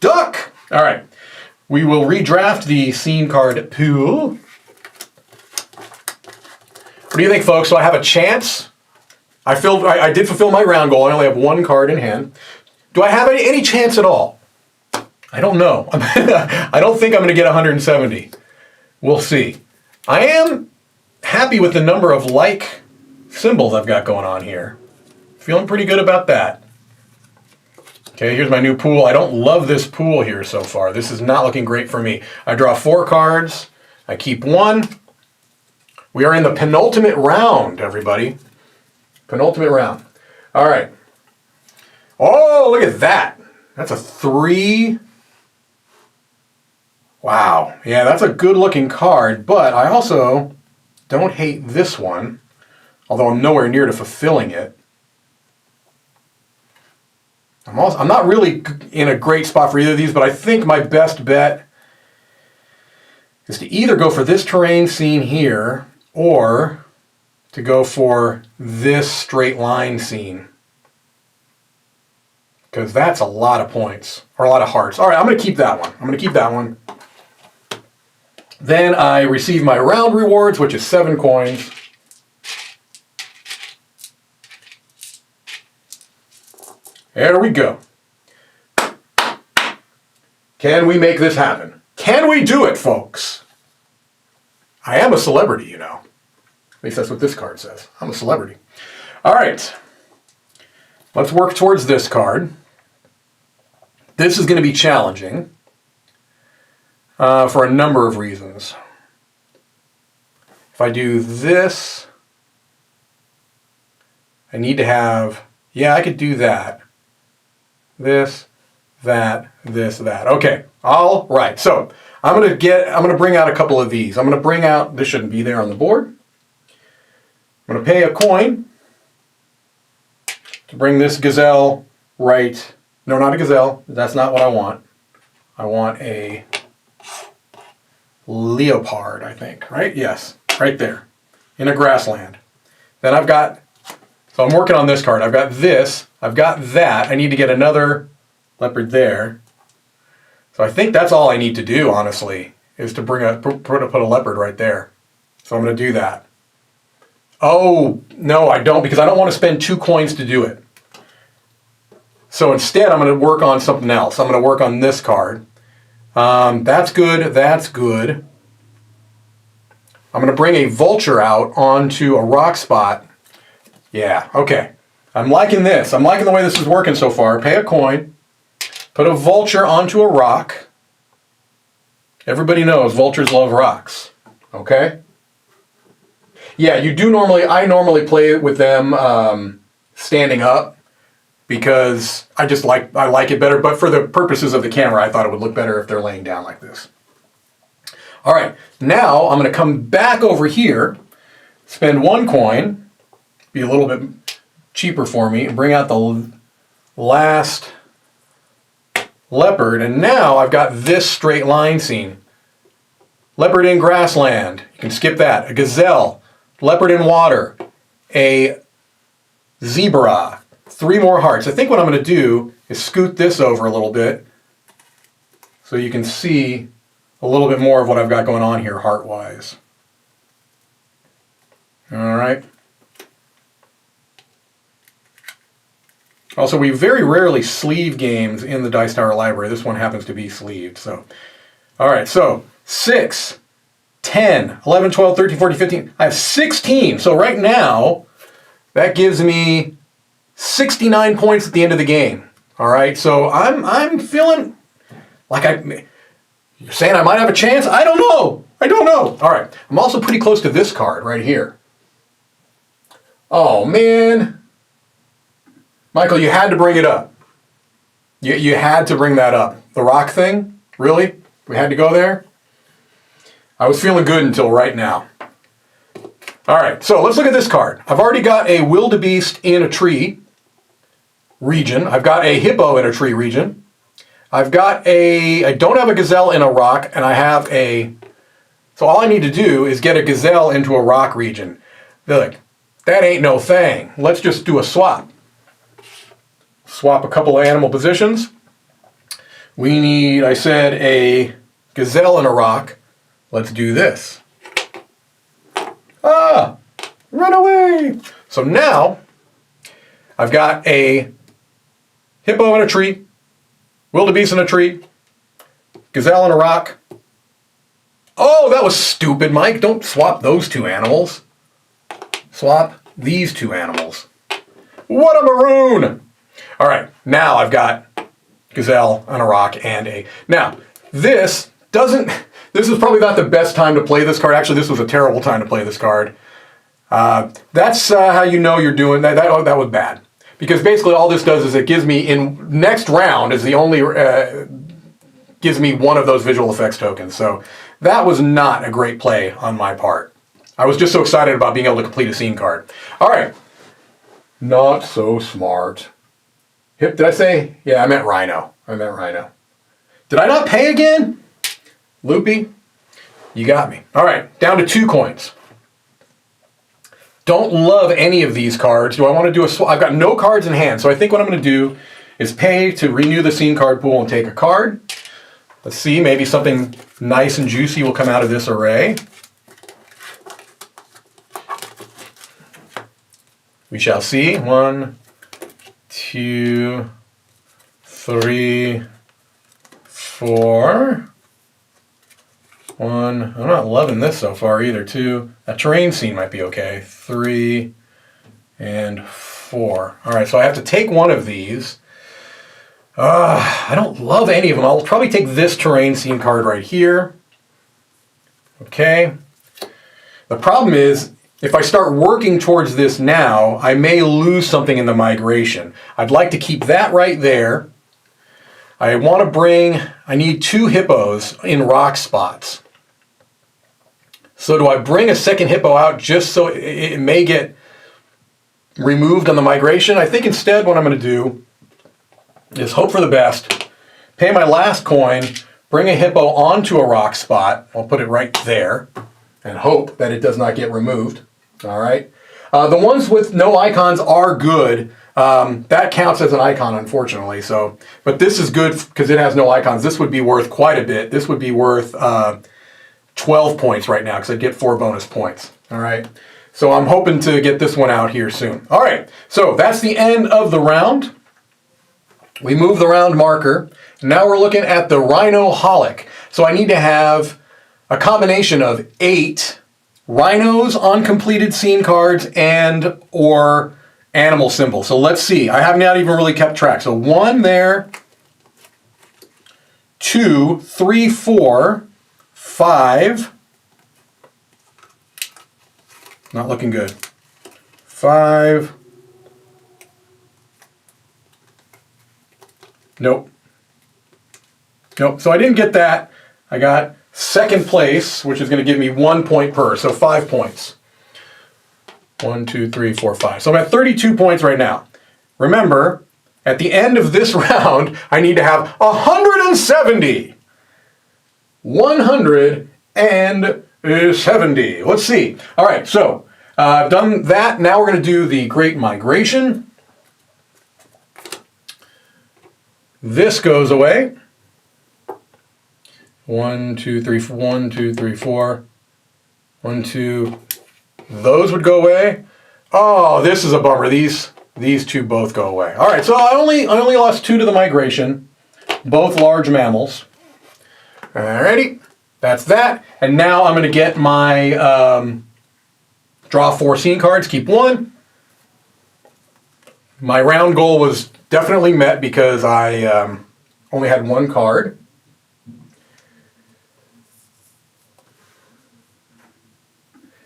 Duck. All right. We will redraft the scene card pool. What do you think, folks? Do I have a chance? I did fulfill my round goal. I only have one card in hand. Do I have any chance at all? I don't know. I don't think I'm going to get 170. We'll see. I am happy with the number of like symbols I've got going on here. Feeling pretty good about that. Okay, here's my new pool. I don't love this pool here so far. This is not looking great for me. I draw 4 cards. I keep 1. We are in the penultimate round, everybody. Penultimate round. All right. Oh, look at that. That's a 3. Wow. Yeah, that's a good looking card, but I also don't hate this one, although I'm nowhere near to fulfilling it. I'm not really in a great spot for either of these, but I think my best bet is to either go for this terrain scene here or to go for this straight line scene. Because that's a lot of points, or a lot of hearts. All right, I'm going to keep that one. Then I receive my round rewards, which is 7 coins. There we go. Can we make this happen? Can we do it, folks? I am a celebrity, you know. At least that's what this card says. I'm a celebrity. All right. Let's work towards this card. This is going to be challenging for a number of reasons. If I do this, I need to have, yeah, I could do that. This, this, that. Okay, all right. So I'm gonna bring out a couple of these. I'm gonna bring out, this shouldn't be there on the board. I'm gonna pay a coin to bring this gazelle right. No, not a gazelle. That's not what I want. I want a leopard, I think, right? Yes, right there, in a grassland. Then I've got, so I'm working on this card. I've got this, I've got that. I need to get another leopard there. So I think that's all I need to do, honestly, is to put a leopard right there. So I'm going to do that. Oh, no, I don't, because I don't want to spend 2 coins to do it. So instead, I'm going to work on something else. I'm going to work on this card. That's good. That's good. I'm going to bring a vulture out onto a rock spot. Yeah, okay. I'm liking this. I'm liking the way this is working so far. Pay a coin. Put a vulture onto a rock. Everybody knows vultures love rocks. Okay? Yeah, I normally play with them standing up because I like it better, but for the purposes of the camera, I thought it would look better if they're laying down like this. All right, now I'm going to come back over here, spend 1 coin, be a little bit cheaper for me, and bring out the last leopard, and now I've got this straight line scene. Leopard in grassland, you can skip that. A gazelle, leopard in water, a zebra, 3 more hearts. I think what I'm going to do is scoot this over a little bit so you can see a little bit more of what I've got going on here heart-wise. All right. Also, we very rarely sleeve games in the Dice Tower library. This one happens to be sleeved. So, all right, so 6, 10, 11, 12, 13, 14, 15. I have 16. So right now, that gives me 69 points at the end of the game. All right, so I'm feeling like you're saying I might have a chance? I don't know. I don't know. All right, I'm also pretty close to this card right here. Oh, man. Michael, you had to bring it up. You had to bring that up. The rock thing? Really? We had to go there? I was feeling good until right now. All right, so let's look at this card. I've already got a wildebeest in a tree region. I've got a hippo in a tree region. I don't have a gazelle in a rock, and I have so all I need to do is get a gazelle into a rock region. They're like, that ain't no thing. Let's just do a swap. Swap a couple of animal positions. We need, I said, a gazelle in a rock. Let's do this. Ah, run away. So now I've got a hippo in a tree, wildebeest in a tree, gazelle in a rock. Oh, that was stupid, Mike. Don't swap those 2 animals. Swap these 2 animals. What a maroon! All right, now I've got gazelle on a rock and a... Now, this is probably not the best time to play this card. Actually, this was a terrible time to play this card. That's how you know you're doing that. That was bad. Because basically all this does is it gives me, in next round, is the only... gives me 1 of those visual effects tokens. So that was not a great play on my part. I was just so excited about being able to complete a scene card. All right. Not so smart. Did I say? Yeah, I meant rhino. Did I not pay again? Loopy, you got me. All right, down to 2 coins. Don't love any of these cards. Do I want to do a swap? I've got no cards in hand, so I think what I'm going to do is pay to renew the scene card pool and take a card. Let's see, maybe something nice and juicy will come out of this array. We shall see. 1, 2, 3, 4. 1. I'm not loving this so far either. 2. A terrain scene might be okay. 3 and 4. All right, so I have to take one of these. I don't love any of them. I'll probably take this terrain scene card right here. Okay. The problem is, if I start working towards this now, I may lose something in the migration. I'd like to keep that right there. I need 2 hippos in rock spots. So do I bring a second hippo out just so it may get removed on the migration? I think instead what I'm going to do is hope for the best, pay my last coin, bring a hippo onto a rock spot. I'll put it right there and hope that it does not get removed. All right. The ones with no icons are good. That counts as an icon, unfortunately. So, but this is good because it has no icons. This would be worth quite a bit. This would be worth 12 points right now because I'd get 4 bonus points. All right. So I'm hoping to get this one out here soon. All right. So that's the end of the round. We move the round marker. Now we're looking at the Rhinoholic. So I need to have a combination of 8 rhinos on completed scene cards and or animal symbols. So let's see. I have not even really kept track. So 1 there, 2, 3, 4, 5. Not looking good. 5. Nope. Nope. So I didn't get that. I got second place, which is going to give me 1 point per. So 5 points. 1, 2, 3, 4, 5. So I'm at 32 points right now. Remember, at the end of this round, I need to have 170. 170. Let's see. All right, so I've done that. Now we're going to do the Great Migration. This goes away. 1, 2, 3, 1, 2, 3, 4. 1, 2. Those would go away. Oh, this is a bummer. These 2 both go away. All right, so I only lost 2 to the migration, both large mammals. Alrighty, that's that. And now I'm going to get my draw 4 scene cards, keep 1. My round goal was definitely met because I only had 1 card.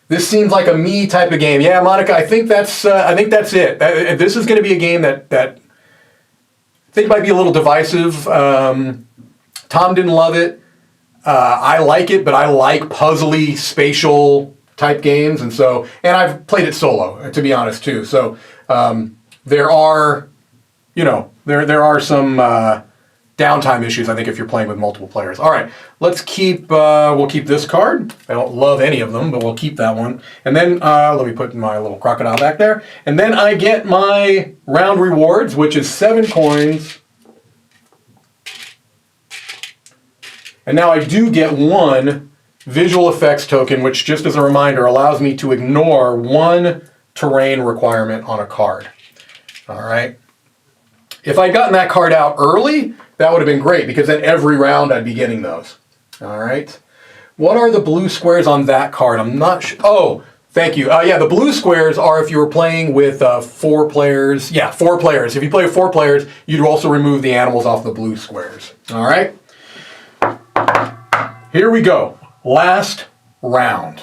This seems like a me type of game. Yeah, Monica, I think that's it. This is going to be a game that I think might be a little divisive. Tom didn't love it. I like it, but I like puzzly, spatial type games, and I've played it solo, to be honest, too. So there are some downtime issues, I think, if you're playing with multiple players. All right, let's keep, we'll keep this card. I don't love any of them, but we'll keep that one. And then let me put my little crocodile back there. And then I get my round rewards, which is 7 coins. And now I do get 1 visual effects token, which, just as a reminder, allows me to ignore 1 terrain requirement on a card. All right. If I'd gotten that card out early, that would have been great, because then every round I'd be getting those. All right. What are the blue squares on that card? I'm not sure. Oh, thank you. Yeah, the blue squares are if you were playing with 4 players. Yeah, 4 players. If you play with 4 players, you'd also remove the animals off the blue squares. All right. Here we go. Last round.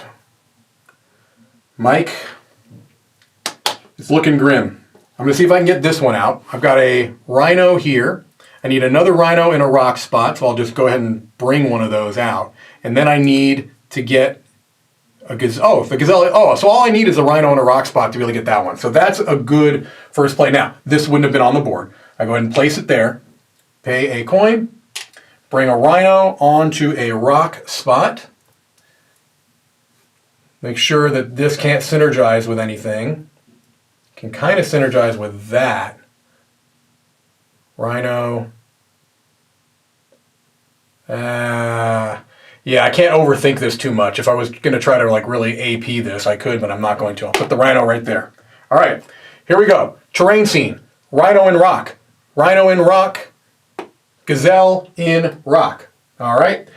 Mike, it's looking grim. I'm going to see if I can get this one out. I've got a rhino here. I need another rhino in a rock spot, so I'll just go ahead and bring one of those out. And then I need to get a gazelle. Oh, the gazelle. Oh, so all I need is a rhino in a rock spot to really get that one. So that's a good first play. Now, this wouldn't have been on the board. I go ahead and place it there, pay a coin, bring a rhino onto a rock spot. Make sure that this can't synergize with anything. Can kind of synergize with that. Rhino. Yeah, I can't overthink this too much. If I was going to try to really AP this, I could, but I'm not going to. I'll put the rhino right there. All right, here we go. Terrain scene. Rhino in rock. Rhino in rock. Gazelle in rock. All right.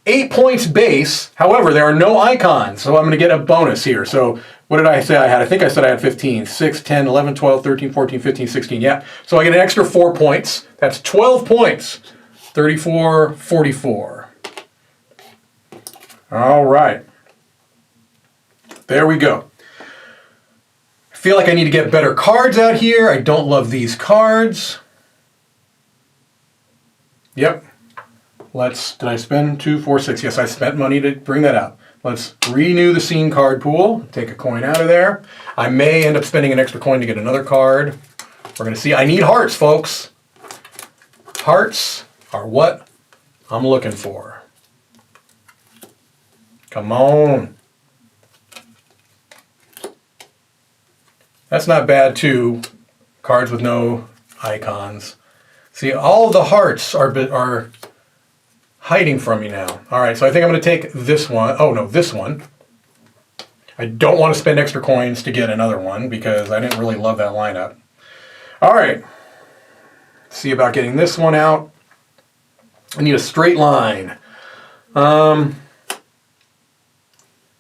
8 points base. However, there are no icons, so I'm going to get a bonus here. So what did I say I had? I think I said I had 15. 6, 10, 11, 12, 13, 14, 15, 16. Yeah. So I get an extra 4 points. That's 12 points. 34, 44. All right. There we go. I feel like I need to get better cards out here. I don't love these cards. Yep. Did I spend 2, 4, 6? Yes, I spent money to bring that out. Let's renew the scene card pool. Take a coin out of there. I may end up spending an extra coin to get another card. We're going to see. I need hearts, folks. Hearts are what I'm looking for. Come on. That's not bad, too. Cards with no icons. See, all of the hearts are hiding from me now. All right, so I think I'm going to take this one. Oh, no, this one. I don't want to spend extra coins to get another one because I didn't really love that lineup. All right. See about getting this one out. I need a straight line. If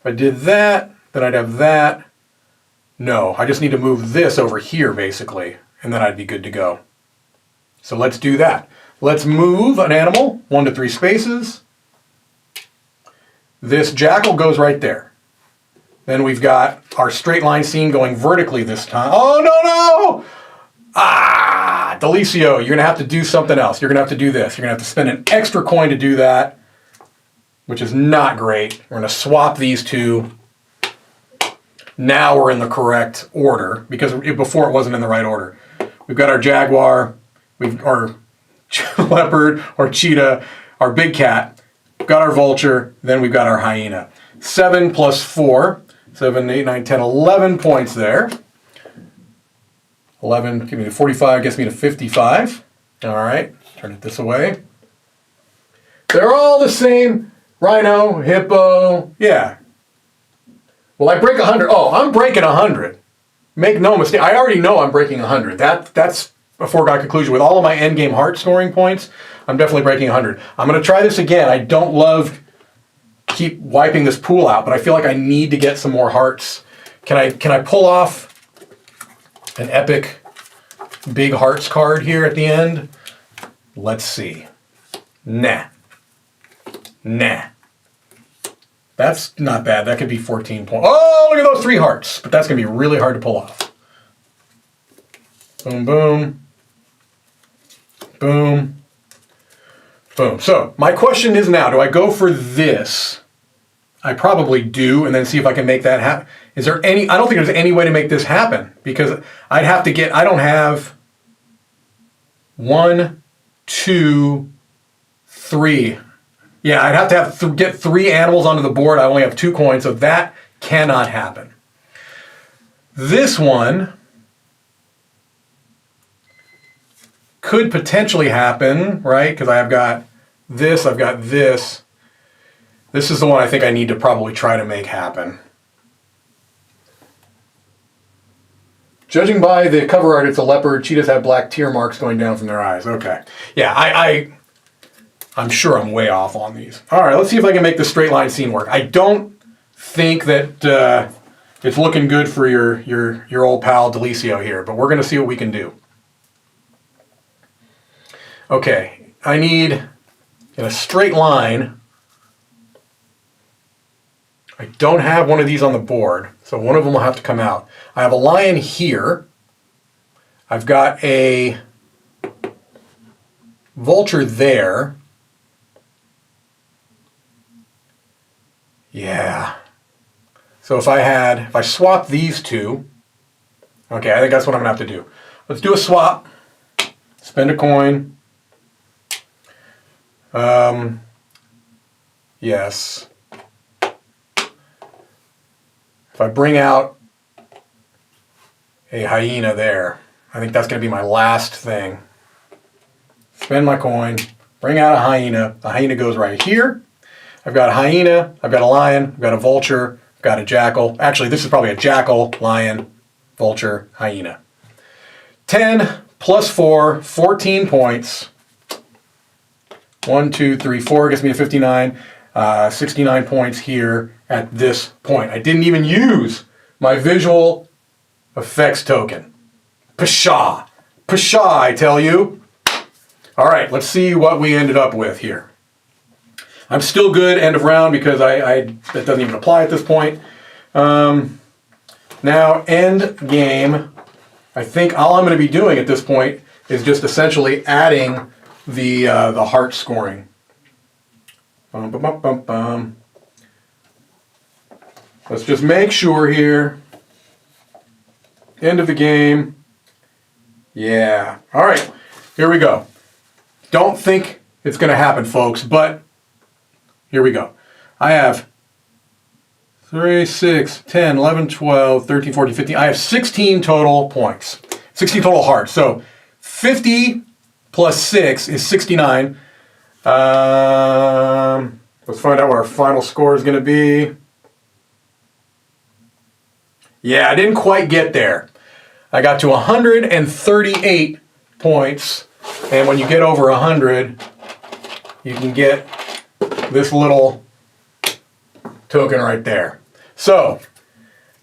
I did that, then I'd have that. No, I just need to move this over here, basically, and then I'd be good to go. So let's do that. Let's move an animal 1 to 3 spaces. This jackal goes right there. Then we've got our straight line scene going vertically this time. Oh, no! Ah, DiLisio, you're going to have to do something else. You're going to have to do this. You're going to have to spend an extra coin to do that, which is not great. We're going to swap these two. Now we're in the correct order, because before it wasn't in the right order. We've got our jaguar, our leopard, or cheetah, our big cat, we've got our vulture, then we've got our hyena. 7 plus 4, 7, 8, 9, 10, 11 points there. 11, give me to 45, gets me to 55. All right, turn it this way. They're all the same. Rhino, hippo, yeah. Will I break 100? Oh, I'm breaking 100. Make no mistake. I already know I'm breaking 100. That's a foregone conclusion. With all of my endgame heart scoring points, I'm definitely breaking 100. I'm going to try this again. I don't love keep wiping this pool out, but I feel like I need to get some more hearts. Can I pull off an epic big hearts card here at the end? Let's see. Nah. That's not bad. That could be 14 points. Oh, look at those 3 hearts. But that's going to be really hard to pull off. Boom, boom. Boom. Boom. So, my question is now, do I go for this? I probably do, and then see if I can make that happen. Is there any... I don't think there's any way to make this happen, because I'd have to get... I don't have 1, 2, 3... Yeah, I'd have to get 3 animals onto the board. I only have 2 coins, so that cannot happen. This one could potentially happen, right? Because I've got this, I've got this. This is the one I think I need to probably try to make happen. Judging by the cover art, it's a leopard. Cheetahs have black tear marks going down from their eyes. Okay. Yeah, I'm sure I'm way off on these. All right, let's see if I can make the straight line scene work. I don't think that it's looking good for your old pal DiLisio here, but we're going to see what we can do. Okay, I need, in a straight line, I don't have one of these on the board, so one of them will have to come out. I have a lion here. I've got a vulture there. Yeah. So if I swap these two, okay, I think that's what I'm going to have to do. Let's do a swap. Spend a coin. Yes. If I bring out a hyena there, I think that's going to be my last thing. Spend my coin, bring out a hyena. The hyena goes right here. I've got a hyena, I've got a lion, I've got a vulture, I've got a jackal. Actually, this is probably a jackal, lion, vulture, hyena. 10 plus 4, 14 points. 1, 2, 3, 4 gets me to 59. 69 points here at this point. I didn't even use my visual effects token. Pshaw! Pshaw, I tell you. All right, let's see what we ended up with here. I'm still good end of round because that doesn't even apply at this point. Now, end game, I think all I'm going to be doing at this point is just essentially adding the heart scoring. Bum, bum, bum, bum, bum. Let's just make sure here. End of the game. Yeah. All right. Here we go. Don't think it's going to happen, folks, but here we go. I have 3, 6, 10, 11, 12, 13, 14, 15. I have 16 total points. 16 total hearts. So 50 plus 6 is 69. Let's find out what our final score is going to be. Yeah, I didn't quite get there. I got to 138 points. And when you get over 100, you can get this little token right there. So,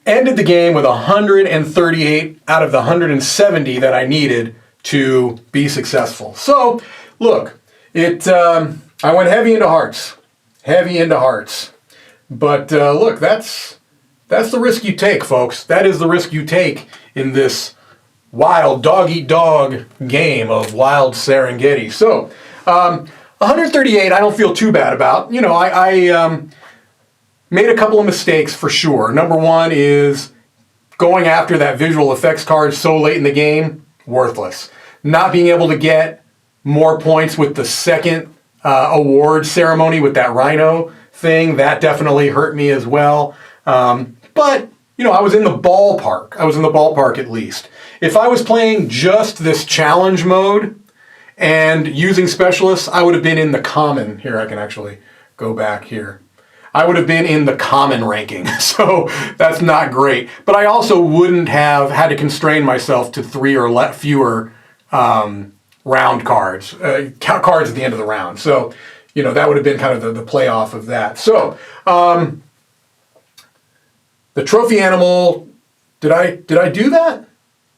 ended the game with 138 out of the 170 that I needed to be successful. So, look, I went heavy into hearts. But look, that's the risk you take, folks. That is the risk you take in this wild dog-eat-dog game of Wild Serengeti. So, 138 I don't feel too bad about. You know, I made a couple of mistakes for sure. Number one is going after that visual effects card so late in the game, worthless. Not being able to get more points with the second award ceremony with that rhino thing, that definitely hurt me as well. But, you know, I was in the ballpark at least. If I was playing just this challenge mode and using specialists, I would have been in the common. Here, I can actually go back here. I would have been in the common ranking, so that's not great. But I also wouldn't have had to constrain myself to 3 or fewer round cards, cards at the end of the round. So, you know, that would have been kind of the playoff of that. So, the trophy animal, did I do that?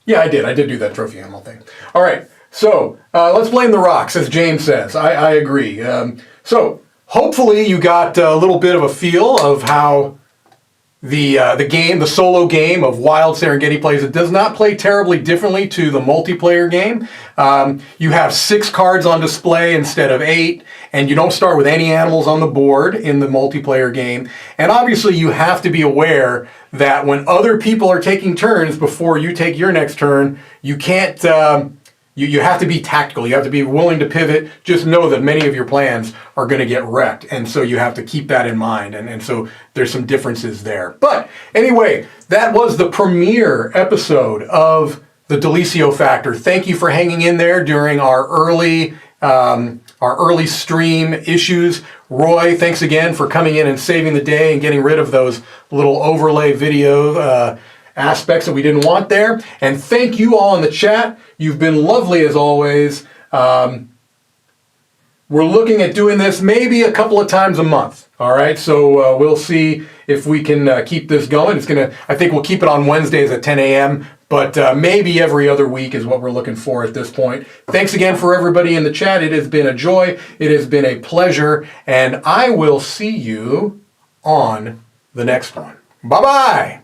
Yeah, I did. I did do that trophy animal thing. All right, so let's blame the rocks, as James says. I agree. So hopefully you got a little bit of a feel of how the solo game of Wild Serengeti plays. It does not play terribly differently to the multiplayer game. You have 6 cards on display instead of 8, and you don't start with any animals on the board in the multiplayer game. And obviously you have to be aware that when other people are taking turns before you take your next turn, you can't, you have to be tactical. You have to be willing to pivot. Just know that many of your plans are going to get wrecked. And so you have to keep that in mind. And so there's some differences there. But anyway, that was the premiere episode of the DiLisio Factor. Thank you for hanging in there during our early stream issues. Roy, thanks again for coming in and saving the day and getting rid of those little overlay video aspects that we didn't want there. And thank you all in the chat. You've been lovely as always. We're looking at doing this maybe a couple of times a month. All right, so we'll see if we can keep this going. I think we'll keep it on Wednesdays at 10 a.m., but maybe every other week is what we're looking for at this point. Thanks again for everybody in the chat. It has been a joy. It has been a pleasure, and I will see you on the next one. Bye-bye.